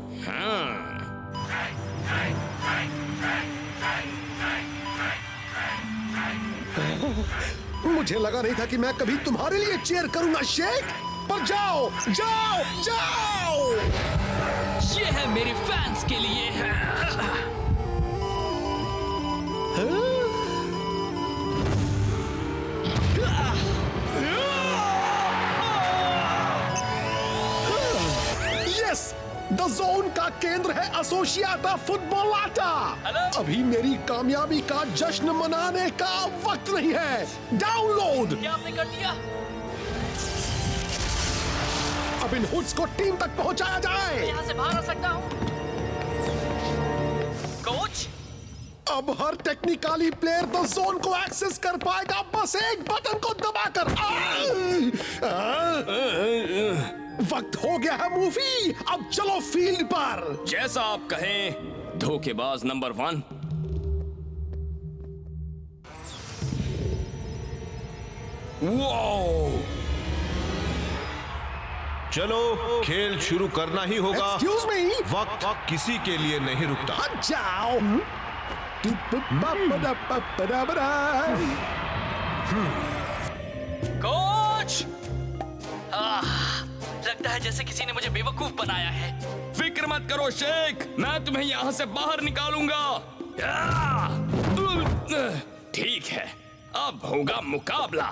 मुझे लगा नहीं था कि मैं कभी तुम्हारे लिए चीयर करूंगा शेख, पर जाओ जाओ जाओ। ये है मेरे फैंस के लिए। यस, द जोन का केंद्र है एसोसिएटा फुटबॉल आटा। अभी मेरी कामयाबी का जश्न मनाने का वक्त नहीं है। डाउनलोड। क्या आपने कर दिया? अब इन हुड्स को टीम तक पहुंचाया जाए। यहाँ से बाहर आ सकता हूँ? कोच? अब हर टेक्निकली प्लेयर द जोन को एक्सेस कर पाएगा बस एक बटन को दबाकर। वक्त हो गया है मूवी, अब चलो फील्ड पर। जैसा आप कहें धोखेबाज नंबर 1। वाओ! चलो खेल शुरू करना ही होगा। Excuse me? वक्त किसी के लिए नहीं रुकता। हट जाओ। कोच! लगता है जैसे किसी ने मुझे बेवकूफ बनाया है। फिक्र मत करो शेख, मैं तुम्हें यहाँ से बाहर निकालूंगा। ठीक है, अब होगा मुकाबला।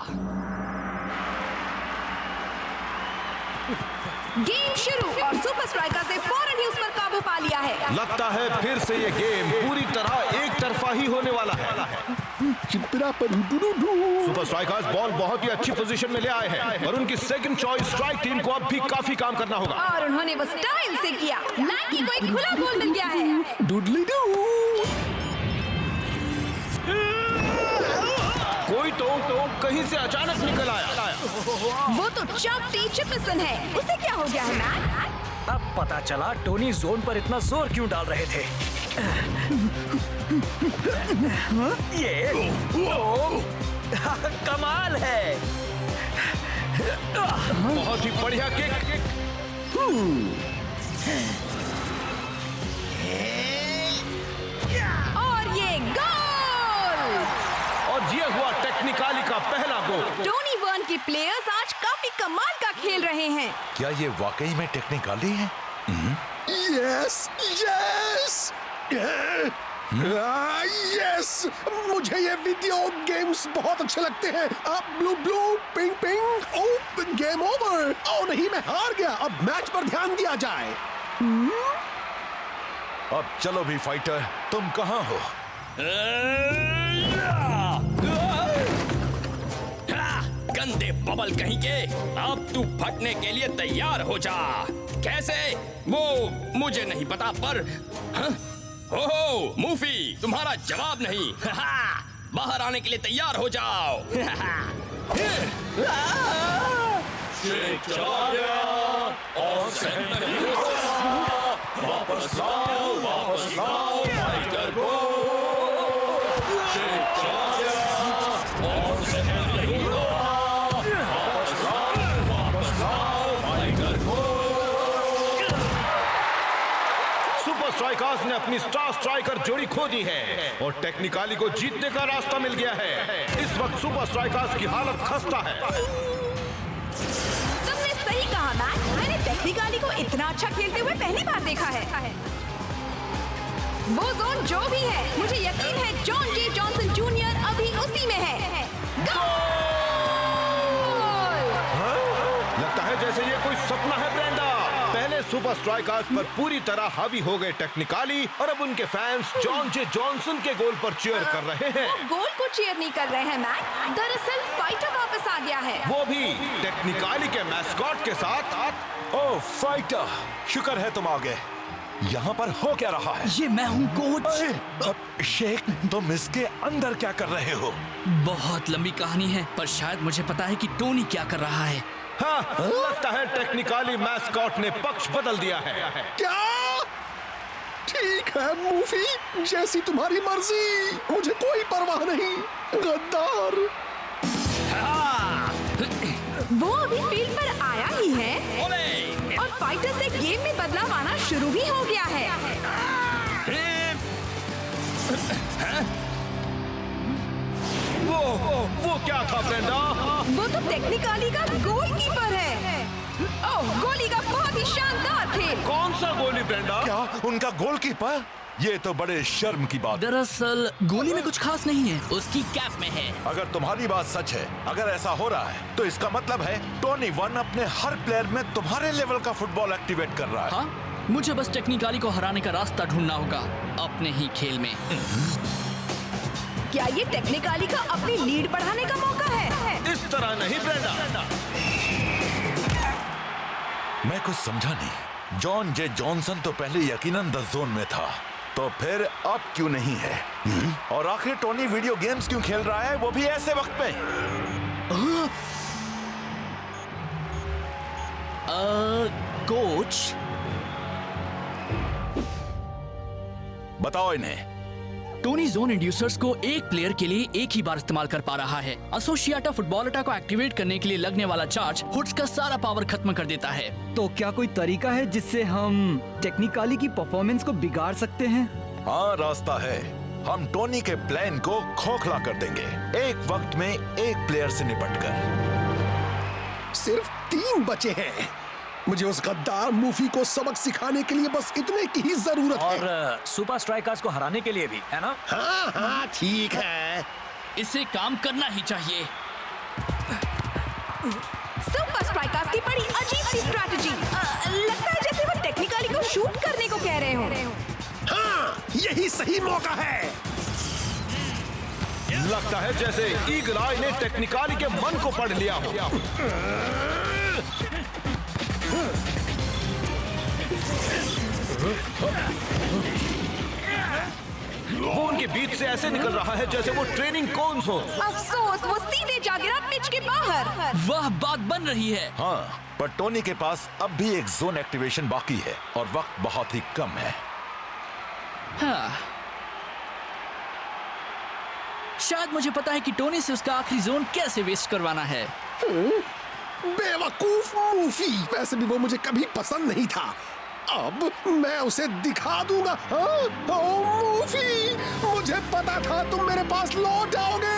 गेम शुरू और सुपर स्ट्राइकर्स ने फौरन ही उस पर काबू पा लिया है। लगता है फिर से ये गेम पूरी तरह एक तरफा ही होने वाला है। सुपर स्ट्राइकर्स बॉल बहुत ही अच्छी पोजीशन में ले आए हैं और उनकी सेकंड चॉइस स्ट्राइक टीम को अब भी काफी काम करना होगा। और उन्होंने वो स्टाइल से किया। नाइकी को एक खुला गोल मिल गया है। डुडली डू। कोई तो कहीं से अचानक निकल आया। वो तो चक टीचरसन है। उसे क्या हो गया है मैट? अब पता चला टोनी जोन पर इतना जोर क्यों डाल रहे थे। ये कमाल है। बहुत ही बढ़िया किक। और ये गोल! और ये हुआ टेक्निकली का पहला गोल। टोनी वर्न के प्लेयर्स आज काफी कमाल का खेल रहे हैं। क्या ये वाकई में टेक्निकली है? यस यस यस, मुझे ये वीडियो गेम्स बहुत अच्छे लगते हैं। अब ब्लू ब्लू पिंक पिंक। ओ गेम ओवर। ओ नहीं, मैं हार गया। अब मैच पर ध्यान दिया जाए। अब चलो भी फाइटर, तुम कहाँ हो? गंदे बबल कहीं के, अब तू फटने के लिए तैयार हो जा। कैसे? वो मुझे नहीं पता, पर ओहो मूफी, तुम्हारा जवाब नहीं। बाहर आने के लिए तैयार हो जाओ। वापस लाओ, वापस लाओ फाइटर को। सुपर स्ट्राइकर्स ने अपनी स्टार स्ट्राइकर जोड़ी खो दी है और टेक्निकाली को जीतने का रास्ता मिल गया है। इस वक्त सुपर स्ट्राइकर्स की हालत खस्ता है। तुमने सही कहा मैट, मैंने टेक्निकाली को इतना अच्छा खेलते हुए पहली बार देखा है। वो जोन जो भी है, मुझे यकीन है जॉन जे जॉनसन जूनियर अभी उसी में है। लगता है जैसे ये कोई सपना है ब्रेंडा। पहले सुपर स्ट्राइकर्स पर पूरी तरह हावी हो गए टेक्निकाली और अब उनके फैंस जॉन जे जॉनसन के गोल पर चीयर कर रहे हैं। वो गोल को चीयर नहीं कर रहे हैं मैट, दरअसल फाइटर वापस आ गया है। वो भी टेक्निकाली के मैस्कॉट के साथ। ओह फाइटर, शुक्र है तुम आ गए। यहाँ पर हो क्या रहा है? ये मैं हूँ कोच। शेख, तुम इसके अंदर क्या कर रहे हो? बहुत लंबी कहानी है, पर शायद मुझे पता है कि टोनी क्या कर रहा है। हाँ, लगता है टेक्निकाली मैस्कॉट ने पक्ष बदल दिया है। क्या? ठीक है मूफी, जैसी तुम्हारी मर्जी, मुझे कोई परवाह नहीं। गद्दार। वो अभी फील्ड पर आया ही है और फाइटर से गेम में बदलाव आना शुरू भी हो गया है। वो क्या था ब्रेंडा? वो तो टेक्निकाली का गोलकीपर है। ओह, गोली का बहुत ही शानदार खेल। कौन सा गोली ब्रेंडा? क्या उनका गोलकीपर? ये तो बड़े शर्म की बात। दरअसल गोली में कुछ खास नहीं है, उसकी कैप में है। अगर तुम्हारी बात सच है, अगर ऐसा हो रहा है, तो इसका मतलब है टोनी वन अपने हर प्लेयर में तुम्हारे लेवल का फुटबॉल एक्टिवेट कर रहा है। हाँ, मुझे बस टेक्निकाली को हराने का रास्ता ढूंढना होगा अपने ही खेल में। क्या ये टेक्निकाली का अपनी लीड बढ़ाने का मौका है? इस तरह नहीं ब्रेंडा। मैं कुछ समझा नहीं। जॉन जे जॉनसन तो पहले यकीनन द जोन में था, तो फिर अब क्यों नहीं है? और आखिर टोनी वीडियो गेम्स क्यों खेल रहा है, वो भी ऐसे वक्त में? कोच, बताओ इन्हें। टोनी जोन इंड्यूसर्स को एक प्लेयर के लिए एक ही बार इस्तेमाल कर पा रहा है। एसोसिएटा फुटबॉलेटा को एक्टिवेट करने के लिए लगने वाला चार्ज हुड्स का सारा पावर खत्म कर देता है। तो क्या कोई तरीका है जिससे हम टेक्निकाली की परफॉर्मेंस को बिगाड़ सकते हैं? हाँ, रास्ता है। हम टोनी के प्लान को खोखला कर देंगे, एक वक्त में एक प्लेयर से निपटकर। सिर्फ 3 बचे हैं। मुझे उस गद्दार मूफी को सबक सिखाने के लिए बस इतने की ही जरूरत है। और सुपर स्ट्राइकर्स को हराने के लिए भी, है ना? हाँ हाँ ठीक है। इसे काम करना ही चाहिए। सुपर स्ट्राइकर्स की बड़ी अजीब सी स्ट्रैटेजी। लगता है जैसे वो टेक्निकाली को शूट करने को कह रहे हो। हाँ, यही सही मौका है। लगता है जैसे ईगल आई ने टेक्निकाली के मन को पढ़ लिया हो। वो उनके बीच से ऐसे निकल रहा है जैसे वो ट्रेनिंग कोन्स हो। अफसोस, वो सीधे जा गिरा पिच के बाहर। वह बात बन रही है। हाँ, पर टोनी के पास अब भी एक जोन एक्टिवेशन बाकी है और वक्त बहुत ही कम है। हाँ, शायद मुझे पता है कि टोनी से उसका आखिरी जोन कैसे वेस्ट करवाना है। बेवकूफ मूफी, वैसे भी वो मुझे कभी पसंद नहीं था। अब मैं उसे दिखा दूंगा। हाँ? ओ मूफी, मुझे पता था तुम मेरे पास लौट आओगे।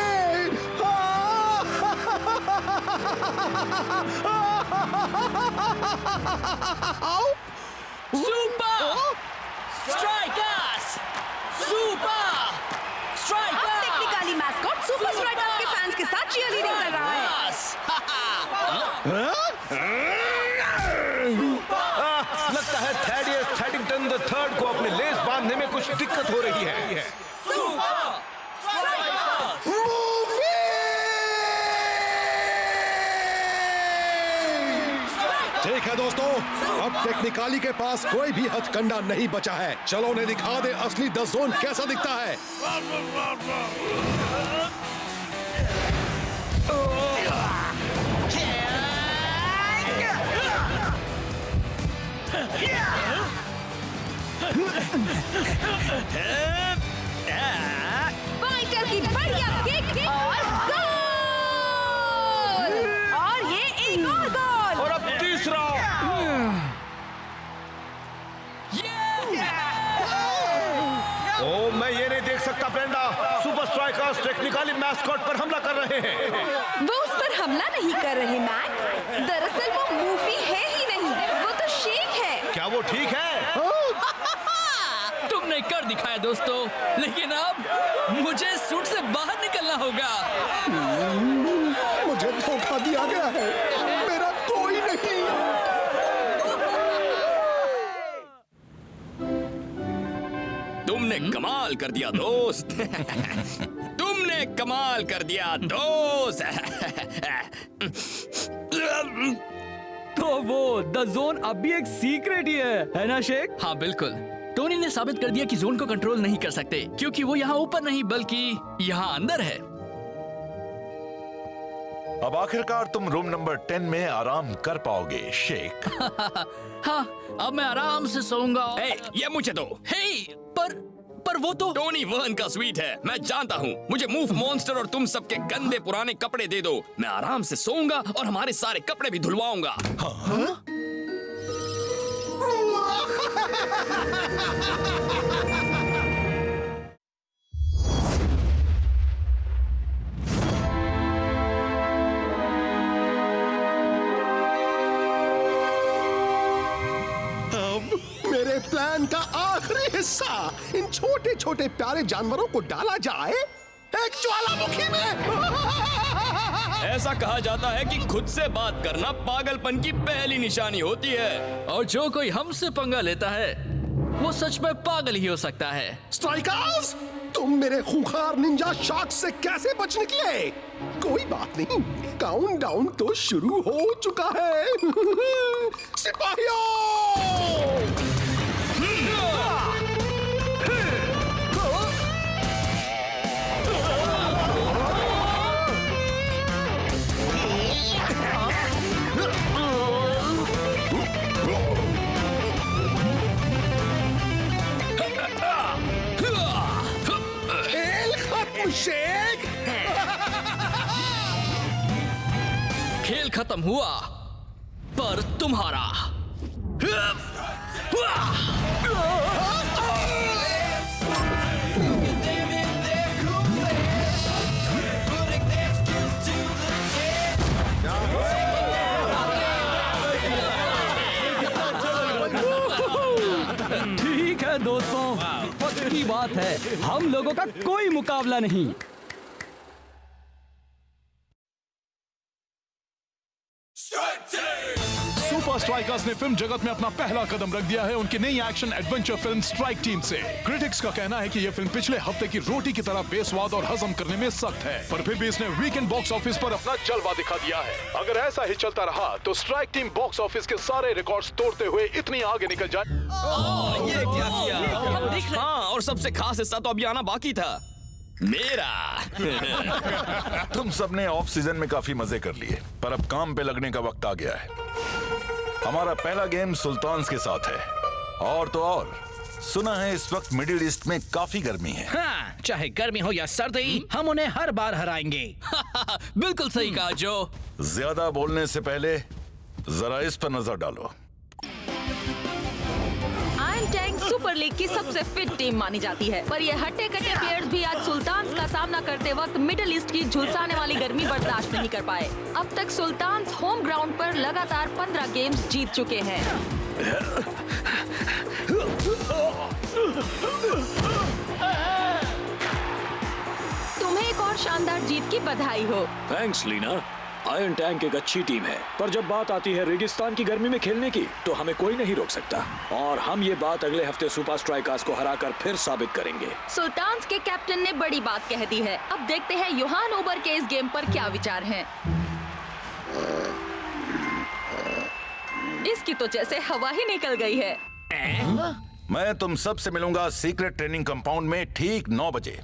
Super strikers! Super strikers! Technically mascot super strikers के फैंस के साथ चीयरलीडिंग कर रहा है। लगता है थैडियस थैडिंगटन III को अपने लेस बांधने दिक्कत हो रही है। ठीक है दोस्तों, अब टेक्निकाली के पास कोई भी हथकंडा नहीं बचा है। चलो उन्हें दिखा दे असली द जोन कैसा दिखता है। फाइटर की बढ़िया किक और गोल! और ये एक और गोल! और अब तीसरा। ओ, मैं ये नहीं देख सकता Brenda. Super strikers technically mascot पर हमला कर रहे हैं। वो उस पर हमला नहीं कर रहे मैक। दरअसल वो मूफी है ही नहीं, वो तो शेक है। क्या वो ठीक है? तुमने कर दिखाया दोस्तों, लेकिन अब मुझे सूट से बाहर निकलना होगा। मुझे धोखा दिया गया है, मेरा कोई नहीं। तुमने कमाल कर दिया दोस्त। तुमने कमाल कर दिया दोस्त। तो वो द जोन अब भी एक सीक्रेट ही है ना शेख? हाँ बिल्कुल। टोनी ने साबित कर दिया कि जोन को कंट्रोल नहीं कर सकते, क्योंकि वो यहाँ ऊपर नहीं बल्कि यहाँ अंदर है। अब आखिरकार तुम रूम नंबर 10 में आराम कर पाओगे शेख। हाँ, अब मैं आराम से सोऊंगा। ये मुझे दो। पर वो तो टोनी वर्न का स्वीट है, मैं जानता हूँ। मुझे मूव मॉन्स्टर और तुम सबके गंदे पुराने कपड़े दे दो। मैं आराम से सोऊंगा और हमारे सारे कपड़े भी धुलवाऊंगा। हाँ? मेरे प्लान का आखिरी हिस्सा, इन छोटे छोटे प्यारे जानवरों को डाला जाए एक ज्वालामुखी में। ऐसा कहा जाता है कि खुद से बात करना पागलपन की पहली निशानी होती है। और जो कोई हमसे पंगा लेता है वो सच में पागल ही हो सकता है। स्ट्राइकर्स, तुम मेरे खूंखार निंजा शार्क से कैसे बच निकले? कोई बात नहीं, काउंटडाउन तो शुरू हो चुका है। सिपाहियों! शेख! खेल खत्म हुआ, पर तुम्हारा। ठीक है दोस्तों, पक्की बात है, हम लोगों का कोई मुकाबला नहीं। सुपर स्ट्राइकर्स ने फिल्म जगत में अपना पहला कदम रख दिया है उनकी नई action adventure film strike team से। क्रिटिक्स का कहना है कि यह फिल्म पिछले हफ्ते की रोटी की तरह बेस्वाद और हजम करने में सख्त है, पर फिर भी इसने वीकेंड बॉक्स ऑफिस पर अपना जलवा दिखा दिया है। अगर ऐसा ही चलता रहा तो स्ट्राइक टीम बॉक्स ऑफिस के सारे रिकॉर्ड्स तोड़ते हुए इतनी आगे निकल जाए। ये क्या किया? हाँ, और सबसे खास हिस्सा तो अभी आना बाकी था, मेरा। तुम सबने ऑफ सीजन में काफी मजे कर लिए, पर अब काम पे लगने का वक्त आ गया है। हमारा पहला गेम सुल्तान्स के साथ है, और तो और सुना है इस वक्त मिडिल ईस्ट में काफी गर्मी है। हाँ, चाहे गर्मी हो या सर्दी, हम उन्हें हर बार हराएंगे। बिल्कुल सही कहा जो। ज्यादा बोलने से पहले जरा इस पर नजर डालो। आयरन टैंक सुपर लीग की सबसे फिट टीम मानी जाती है, पर ये हट्टे कट्टे प्लेयर्स भी आज सुल्तान्स का सामना करते वक्त मिडिल ईस्ट की झुलसाने वाली गर्मी बर्दाश्त नहीं कर पाए। अब तक सुल्तान्स होम ग्राउंड पर लगातार 15 गेम्स जीत चुके हैं। तुम्हें एक और शानदार जीत की बधाई हो। थैंक्स लीना। आयरन टैंक एक अच्छी टीम है, पर जब बात आती है रेगिस्तान की गर्मी में खेलने की तो हमें कोई नहीं रोक सकता। और हम ये बात अगले हफ्ते सुपर स्ट्राइकर्स को हराकर फिर साबित करेंगे। सुल्तान्स के कैप्टन ने बड़ी बात कह दी है। अब देखते हैं योहान ओबर के इस गेम पर क्या विचार हैं। इसकी तो जैसे हवा ही निकल गई है। मैं तुम सब से मिलूंगा सीक्रेट ट्रेनिंग कंपाउंड में ठीक 9 बजे।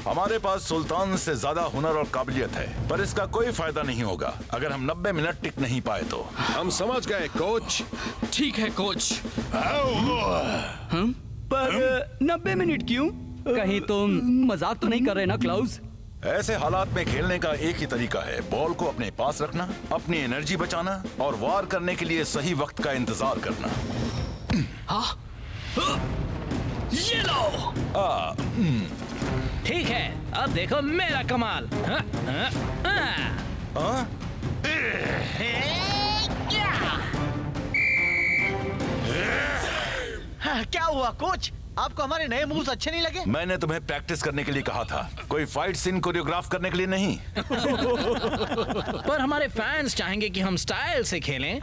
हमारे पास सुल्तान से ज्यादा हुनर और काबिलियत है, पर इसका कोई फायदा नहीं होगा अगर हम 90 मिनट टिक नहीं पाए तो। हम समझ गए कोच। ठीक है कोच। पर 90 मिनट क्यों? कहीं तुम मजाक तो नहीं कर रहे ना क्लाउस? ऐसे हालात में खेलने का एक ही तरीका है, बॉल को अपने पास रखना, अपनी एनर्जी बचाना और वार करने के लिए सही वक्त का इंतजार करना। हाँ? ये लो। ठीक है, अब देखो मेरा कमाल। क्या हुआ कोच? आपको हमारे नए मूव्स अच्छे नहीं लगे? मैंने तुम्हें प्रैक्टिस करने के लिए कहा था, कोई फाइट सीन कोरियोग्राफ करने के लिए नहीं। पर हमारे फैंस चाहेंगे कि हम स्टाइल से खेलें।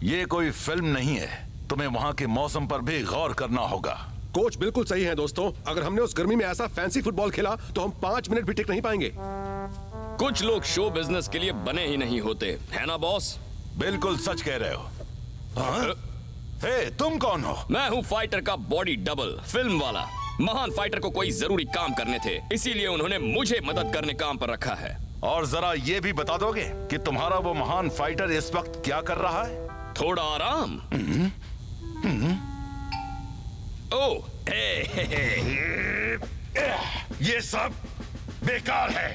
ये कोई फिल्म नहीं है, तुम्हें वहाँ के मौसम पर भी गौर करना होगा। कोच बिल्कुल सही है दोस्तों, अगर हमने उस गर्मी में ऐसा फैंसी फुटबॉल खेला तो हम 5 मिनट भी टिक नहीं पाएंगे। कुछ लोग शो बिजनेस के लिए बने ही नहीं होते, है ना बॉस? बिल्कुल सच कह रहे हो। हे, तुम कौन हो? मैं हूँ फाइटर का बॉडी डबल, फिल्म वाला। महान फाइटर को कोई जरूरी काम करने थे, इसीलिए उन्होंने मुझे मदद करने काम पर रखा है। और जरा ये भी बता दोगे कि तुम्हारा वो महान फाइटर इस वक्त क्या कर रहा है? थोड़ा आराम। ओह, ये सब बेकार है।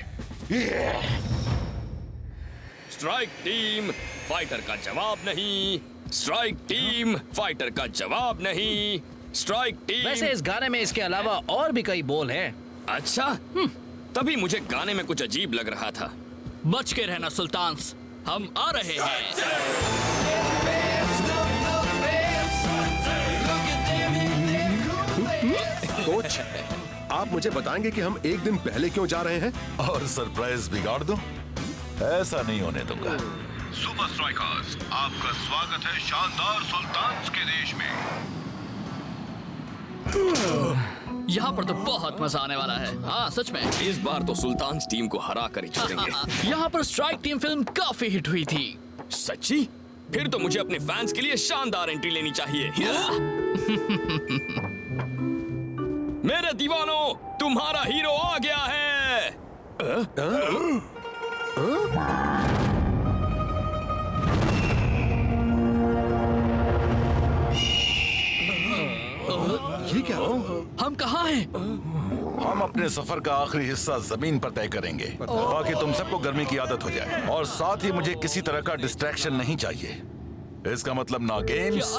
स्ट्राइक टीम, फाइटर का जवाब नहीं। स्ट्राइक टीम, फाइटर का जवाब नहीं। Strike team. वैसे इस गाने में इसके अलावा और भी कई बोल हैं। अच्छा, तभी मुझे गाने में कुछ अजीब लग रहा था। बच के रहना सुल्तान्स, हम आ रहे हैं। कोच, आप मुझे बताएंगे कि हम एक दिन पहले क्यों जा रहे हैं? और सरप्राइज बिगाड़ दूं? ऐसा नहीं होने दूंगा। सुपर स्ट्राइकर्स, आपका स्वागत है शानदार सुल्तान्स के देश में। यहाँ पर तो बहुत मजा आने वाला है। हाँ सच में, इस बार तो सुल्तान्स टीम को हरा कर ही छोड़ेंगे। यहाँ पर स्ट्राइक टीम फिल्म काफी हिट हुई थी। सच्ची? फिर तो मुझे अपने फैंस के लिए शानदार एंट्री लेनी चाहिए। मेरे दीवानों, तुम्हारा हीरो आ गया है। ये क्या? हम कहाँ हैं? हम अपने सफर का आखिरी हिस्सा जमीन पर तय करेंगे, ताकि तुम सबको गर्मी की आदत हो जाए। और साथ ही मुझे किसी तरह का डिस्ट्रैक्शन नहीं चाहिए। इसका मतलब ना गेम्स,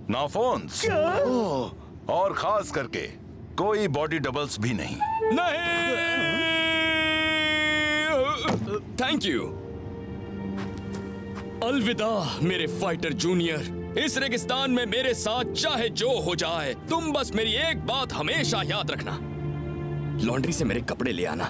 ना फोन्स, और खास करके कोई बॉडी डबल्स भी नहीं। नहीं। Thank you. अलविदा मेरे फाइटर जूनियर। इस रेगिस्तान में मेरे साथ चाहे जो हो जाए, तुम बस मेरी एक बात हमेशा याद रखना, लॉन्ड्री से मेरे कपड़े ले आना।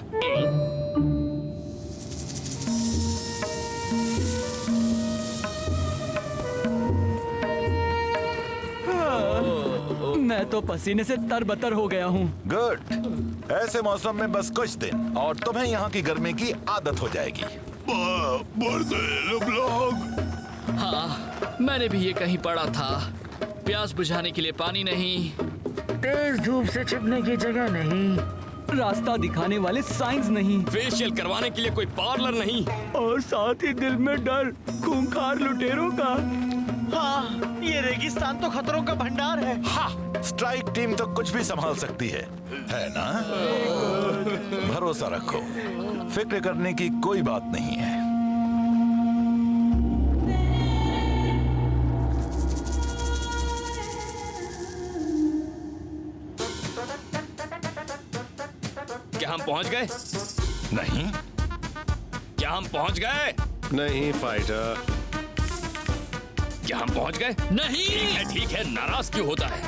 मैं तो पसीने से तरबतर हो गया हूँ। गुड। ऐसे मौसम में बस कुछ दिन और तुम्हें यहाँ की गर्मी की आदत हो जाएगी। हाँ, मैंने भी ये कहीं पढ़ा था। प्यास बुझाने के लिए पानी नहीं, तेज धूप से छिपने की जगह नहीं, रास्ता दिखाने वाले साइंस नहीं, फेशियल करवाने के लिए कोई पार्लर नहीं, और साथ ही दिल में डर खूंखार लुटेरों का। हाँ, ये रेगिस्तान तो खतरों का भंडार है। हाँ, स्ट्राइक टीम तो कुछ भी संभाल सकती है ना? भरोसा रखो, फिक्र करने की कोई बात नहीं है। क्या हम पहुंच गए? नहीं। क्या हम पहुंच गए? नहीं फाइटर। क्या हम पहुंच गए? नहीं। ठीक है, नाराज क्यों होता है?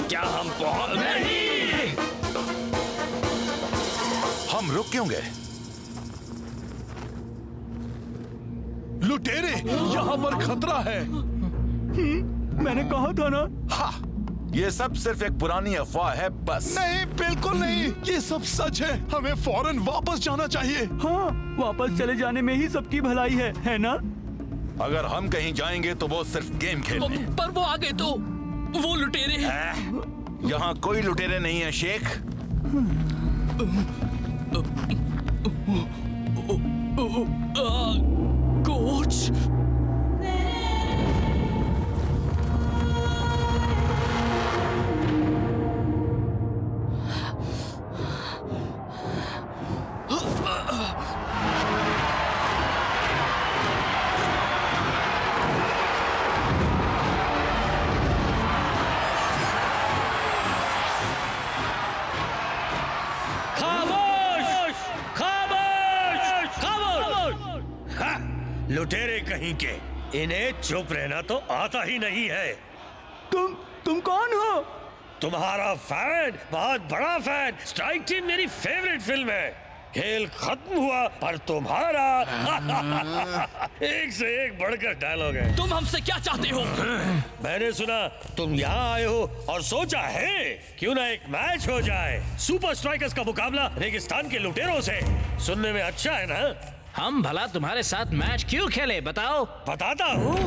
क्या हम पहुंच? नहीं। हम रुक क्यों गए? लुटेरे, यहाँ पर खतरा है। मैंने कहा था ना। हाँ, ये सब सिर्फ एक पुरानी अफवाह है बस। नहीं, बिल्कुल नहीं, ये सब सच है। हमें फौरन वापस जाना चाहिए। हाँ, वापस चले जाने में ही सबकी भलाई है ना? अगर हम कहीं जाएंगे तो वो सिर्फ गेम खेलने। पर वो आ गए तो वो लुटेरे। यहाँ कोई लुटेरे नहीं है शेख। कोच। लुटेरे कहीं के, इन्हें चुप रहना तो आता ही नहीं है। तुम कौन हो? तुम्हारा फैन, बहुत बड़ा फैन। स्ट्राइक टीम मेरी फेवरेट फिल्म है। खेल खत्म हुआ पर तुम्हारा एक से एक बढ़कर डायलॉग है। तुम हमसे क्या चाहते हो? मैंने सुना तुम यहाँ आए हो और सोचा है क्यों ना एक मैच हो जाए। सुपर स्ट्राइकर्स का मुकाबला रेगिस्तान के लुटेरों से। सुनने में अच्छा है ना? हम भला तुम्हारे साथ मैच क्यों खेले, बताओ? बताता हूँ।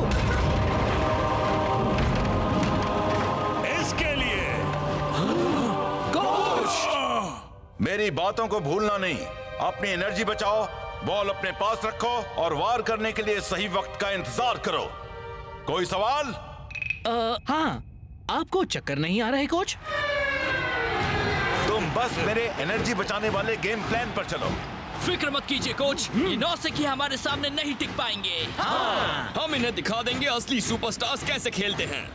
इसके लिए। कोच, मेरी बातों को भूलना नहीं। अपनी एनर्जी बचाओ, बॉल अपने पास रखो और वार करने के लिए सही वक्त का इंतजार करो। कोई सवाल? हाँ, आपको चक्कर नहीं आ रहा है कोच? तुम बस मेरे एनर्जी बचाने वाले गेम प्लान पर चलो। फिक्र मत कीजिए कोच, ये नौसिखिए हमारे सामने नहीं टिक पाएंगे। हाँ, हम इन्हें दिखा देंगे असली सुपरस्टार्स कैसे खेलते हैं।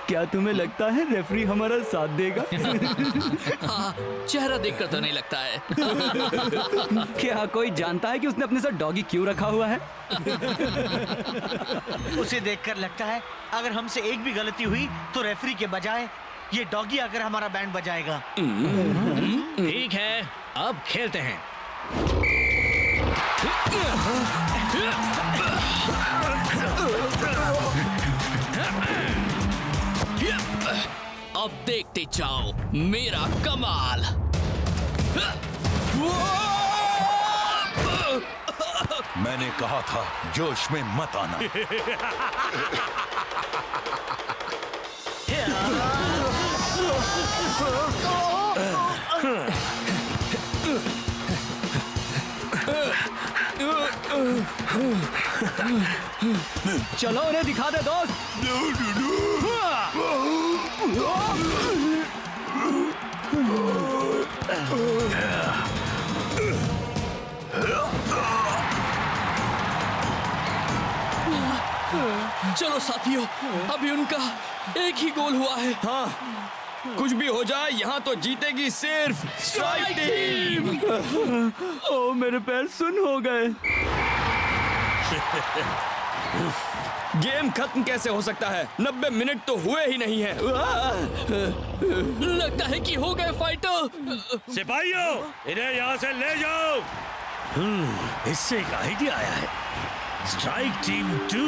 क्या तुम्हें लगता है रेफरी हमारा साथ देगा? हाँ, चेहरा देखकर तो नहीं लगता है। क्या कोई जानता है कि उसने अपने साथ डॉगी क्यों रखा हुआ है? उसे देखकर लगता है अगर हमसे एक भी गलती हुई तो रेफरी के बजाय ये डॉगी आकर हमारा बैंड बजाएगा। ठीक है, अब खेलते हैं। अब देखते जाओ मेरा कमाल। मैंने कहा था जोश में मत आना। चलो उन्हें दिखा दे दोस्त। चलो साथियों, अभी उनका एक ही गोल हुआ है। हाँ, कुछ भी हो जाए यहाँ तो जीतेगी सिर्फ स्ट्राइक टीम। ओ मेरे पैर सुन हो गए। गेम खत्म कैसे हो सकता है? 90 मिनट तो हुए ही नहीं है। लगता है कि हो गए फाइटर। सिपाहियों, इन्हें यहाँ से ले जाओ। इससे एक आइडिया आया है। Strike team 2,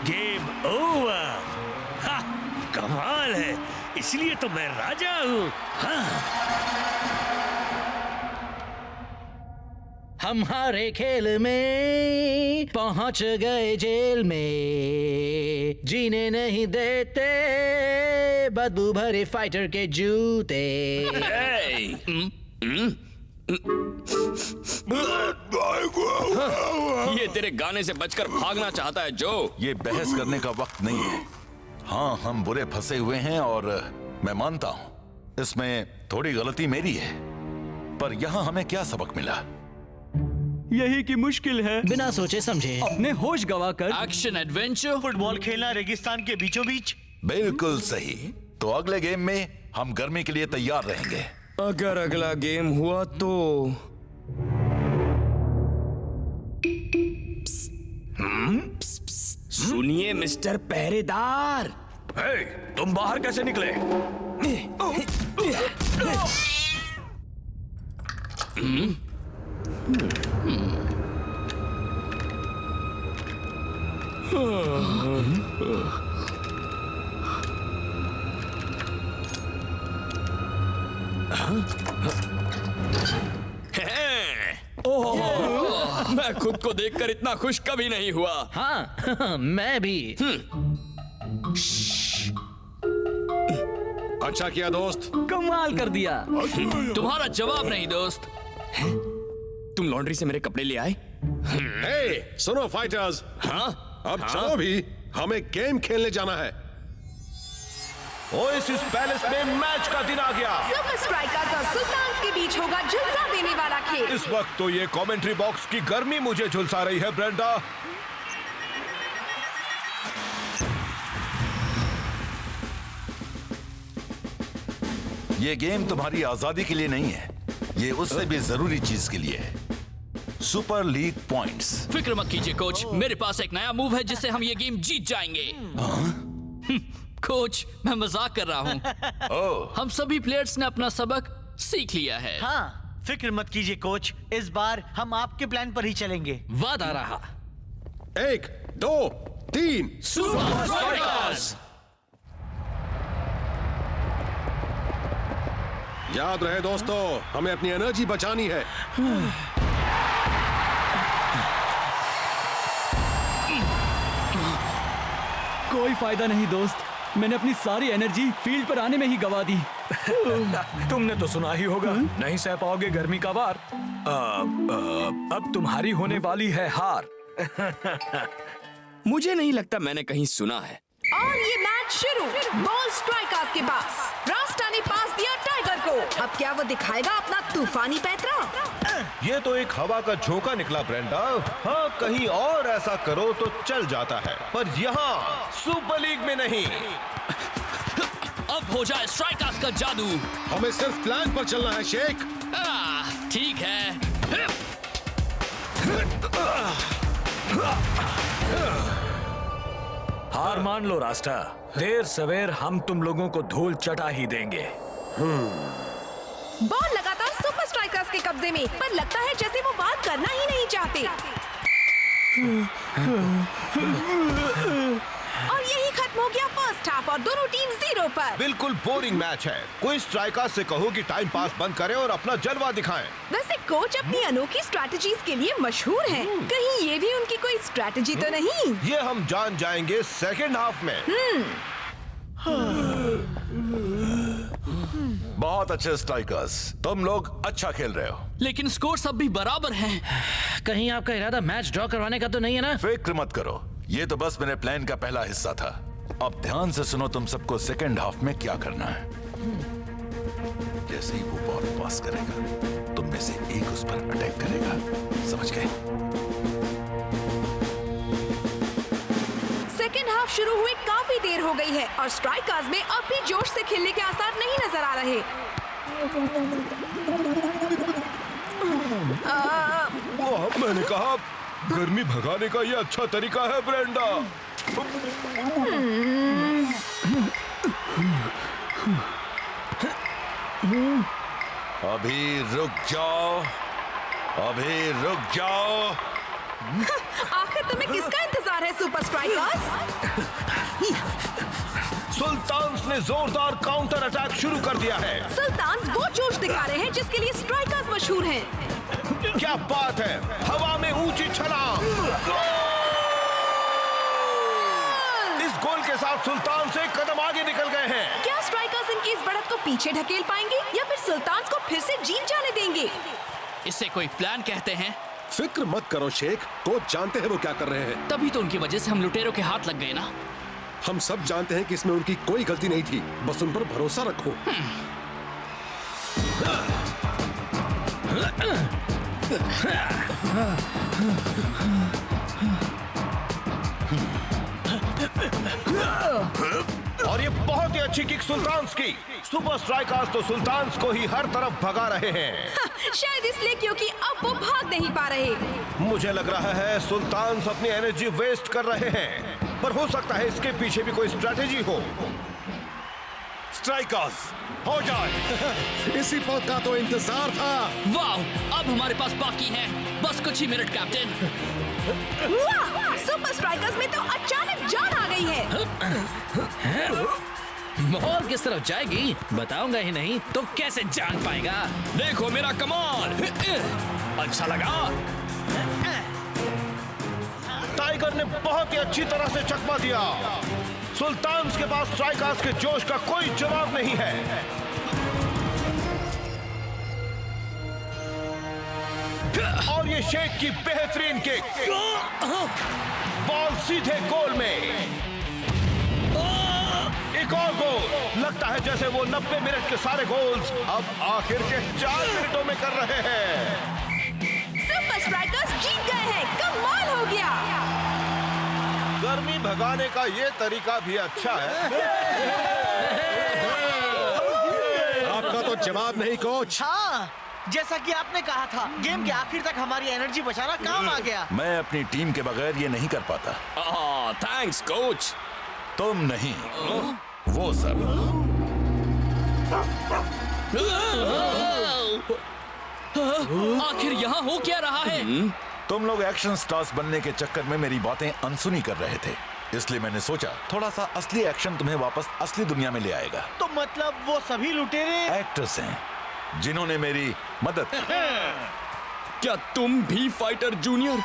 game over. कमाल है, इसलिए तो मैं राजा हूँ। हमारे खेल में पहुंच गए जेल में, जीने नहीं देते बदबू भरे फाइटर के जूते। ये तेरे गाने से बचकर भागना चाहता है जो। ये बहस करने का वक्त नहीं है। हाँ, हम बुरे फंसे हुए हैं और मैं मानता हूँ इसमें थोड़ी गलती मेरी है, पर यहाँ हमें क्या सबक मिला? यही की मुश्किल है। बिना सोचे समझे अपने होश गवाकर एक्शन एडवेंचर, फुटबॉल खेलना रेगिस्तान के बीचों बीच। बिल्कुल सही। तो अगले गेम में हम गर्मी के लिए तैयार रहेंगे। अगर अगला गेम हुआ तो सुनिए मिस्टर पहरेदार। हे, तुम बाहर कैसे निकले? मैं खुद को देखकर इतना खुश कभी नहीं हुआ। हाँ मैं भी। अच्छा किया दोस्त। कमाल कर दिया। तुम्हारा जवाब नहीं दोस्त। तुम लॉन्ड्री से मेरे कपड़े ले आए? हे, सुनो फाइटर्स। हाँ अब चलो भी, हमें गेम खेलने जाना है। ओएसिस पैलेस में मैच का दिन आ गया। सुपर स्ट्राइकर्स और सुल्तान्स के बीच होगा झुलसा देने वाला खेल। इस वक्त तो ये कमेंट्री बॉक्स की गर्मी मुझे झुलसा रही है ब्रेंडा। ये गेम तुम्हारी आजादी के लिए नहीं है, ये उससे भी जरूरी चीज के लिए है, सुपर लीग पॉइंट्स। फिक्र मत कीजिए कोच, मेरे पास एक नया मूव है जिससे हम ये गेम जीत जाएंगे। कोच, मैं मजाक कर रहा हूँ। हम सभी प्लेयर्स ने अपना सबक सीख लिया है। हाँ, फिक्र मत कीजिए कोच, इस बार हम आपके प्लान पर ही चलेंगे। वादा रहा। 1, 2, 3 सुपर स्ट्राइकर्स। याद रहे दोस्तों, हमें अपनी एनर्जी बचानी है। कोई फायदा नहीं दोस्त, मैंने अपनी सारी एनर्जी फील्ड पर आने में ही गवा दी। तुमने तो सुना ही होगा, नहीं सह पाओगे गर्मी का वार। अब तुम्हारी होने वाली है हार। मुझे नहीं लगता मैंने कहीं सुना है। और ये मैच शुरू बॉल स्ट्राइकर्स के पास। रास्ता ने पास दिया टाइगर को। अब क्या वो दिखाएगा अपना तूफानी पैतरा? ये तो एक हवा का झोंका निकला ब्रेंडा। हाँ, कहीं और ऐसा करो तो चल जाता है, पर यहाँ सुपर लीग में नहीं। अब हो जाए स्ट्राइकर्स का जादू। हमें सिर्फ प्लान पर चलना है शेख। ठीक है। हार मान लो रास्ता, देर सवेर हम तुम लोगों को धूल चटा ही देंगे। बॉल लगातार सुपर स्ट्राइकर्स के कब्जे में, पर लगता है जैसे वो बात करना ही नहीं चाहते। और यही खत्म हो गया फर्स्ट हाफ और दोनों टीम 0 पर। बिल्कुल बोरिंग मैच है। कोई स्ट्राइकर से कहो कि टाइम पास बंद करें और अपना जलवा दिखाएं। वैसे कोच अपनी अनोखी स्ट्रैटेजीज के लिए मशहूर हैं। कहीं ये भी उनकी कोई स्ट्रैटेजी तो नहीं? ये हम जान जाएंगे सेकेंड हाफ में। बहुत अच्छे स्ट्राइकर्स, तुम लोग अच्छा खेल रहे हो, लेकिन स्कोर सब भी बराबर हैं। कहीं आपका इरादा मैच ड्रॉ करवाने का तो नहीं है ना? फिक्र मत करो, ये तो बस मेरे प्लान का पहला हिस्सा था। अब ध्यान से सुनो तुम सबको सेकेंड हाफ में क्या करना है। जैसे ही वो बॉल पास करेगा, तुम में से एक उस पर अटैक करेगा, समझ गए? सेकेंड हाफ शुरू हुए काफी देर हो गई है और स्ट्राइकर्स में अब भी जोश से खेलने के आसार नहीं नजर आ रहे। मैंने कहा, गर्मी भगाने का ये अच्छा तरीका है ब्रेंडा। अभी रुक जाओ, अभी रुक जाओ। आखिर तुम्हें किसका इंतजार है सुपर स्ट्राइकर्स? सुल्तान्स ने जोरदार काउंटर अटैक शुरू कर दिया है। सुल्तान्स वो जोश दिखा रहे हैं जिसके लिए स्ट्राइकर्स मशहूर हैं। क्या बात है, हवा में ऊंची छलांग। इस गोल के साथ सुल्तान से एक कदम आगे निकल गए हैं। क्या स्ट्राइकर्स इनकी इस बढ़त को पीछे ढकेल पाएंगे या फिर सुल्तान्स को फिर से जीत जाने देंगे? इसे कोई प्लान कहते हैं। फिक्र मत करो शेख, कोच जानते हैं वो क्या कर रहे हैं। तभी तो उनकी वजह से हम लुटेरों के हाथ लग गए ना। हम सब जानते हैं कि इसमें उनकी कोई गलती नहीं थी, बस उन पर भरोसा रखो। और ये बहुत ही अच्छी किक सुल्तान्स की। सुपर स्ट्राइकर्स तो सुल्तान्स को ही हर तरफ भगा रहे हैं। शायद इसलिए क्योंकि अब वो भाग नहीं पा रहे। मुझे लग रहा है सुल्तान्स अपनी एनर्जी वेस्ट कर रहे हैं, पर हो सकता है इसके पीछे भी कोई स्ट्रेटेजी हो। स्ट्राइकर्स हो जाए। इसी पल का तो इंतजार था। वाह, अब हमारे पास बाकी है बस कुछ ही मिनट कैप्टन। वाह, सुपर स्ट्राइकर्स में तो अचानक जान आ गई है। माहौल किस तरफ जाएगी बताऊंगा ही नहीं तो कैसे जान पाएगा। देखो मेरा कमाल। अच्छा लगा। टाइगर ने बहुत ही अच्छी तरह से चकमा दिया। सुल्तान्स के पास स्ट्राइकर्स के जोश का कोई जवाब नहीं है। और ये शेख की बेहतरीन किक, बॉल सीधे गोल में। एक और गोल। लगता है जैसे वो 90 मिनट के सारे गोल्स अब आखिर के 4 मिनटों में कर रहे हैं। सुपर स्ट्राइकर्स जीत गए हैं। कमाल हो गया। गर्मी भगाने का ये तरीका भी अच्छा है। आपका तो जवाब नहीं कोच। हाँ, जैसा कि आपने कहा था, गेम के आखिर तक हमारी एनर्जी बचाना काम आ गया। मैं अपनी टीम के बगैर ये नहीं कर पाता। Thanks coach. तुम नहीं, वो सब। आखिर यहाँ हो क्या रहा है? तुम लोग एक्शन स्टार्स बनने के चक्कर में मेरी बातें अनसुनी कर रहे थे, इसलिए मैंने सोचा थोड़ा सा असली एक्शन तुम्हें वापस असली दुनिया में ले आएगा। तो मतलब वो सभी लुटेरे एक्टर्स हैं जिन्होंने मेरी मदद की। क्या तुम भी फाइटर जूनियर?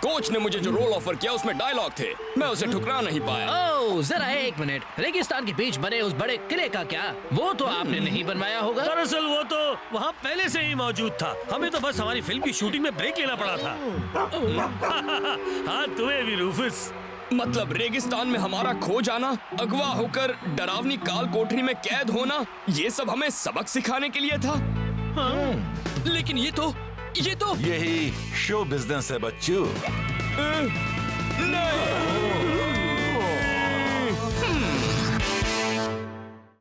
कोच ने मुझे जो रोल ऑफर किया उसमें डायलॉग थे, मैं उसे ठुकरा नहीं पाया। ओह, जरा एक मिनट, रेगिस्तान के बीच बने उस बड़े किले का क्या? वो तो आपने नहीं बनवाया होगा। दरअसल वो तो वहाँ पहले से ही मौजूद था, हमें तो बस हमारी फिल्म की शूटिंग में ब्रेक लेना पड़ा था। हाँ, तुम्हें भी रूफस। मतलब रेगिस्तान में हमारा खो जाना, अगवा होकर डरावनी काल कोठरी में कैद होना, ये सब हमें सबक सिखाने के लिए था। लेकिन ये तो यही शो बिजनेस है बच्चों। नहीं।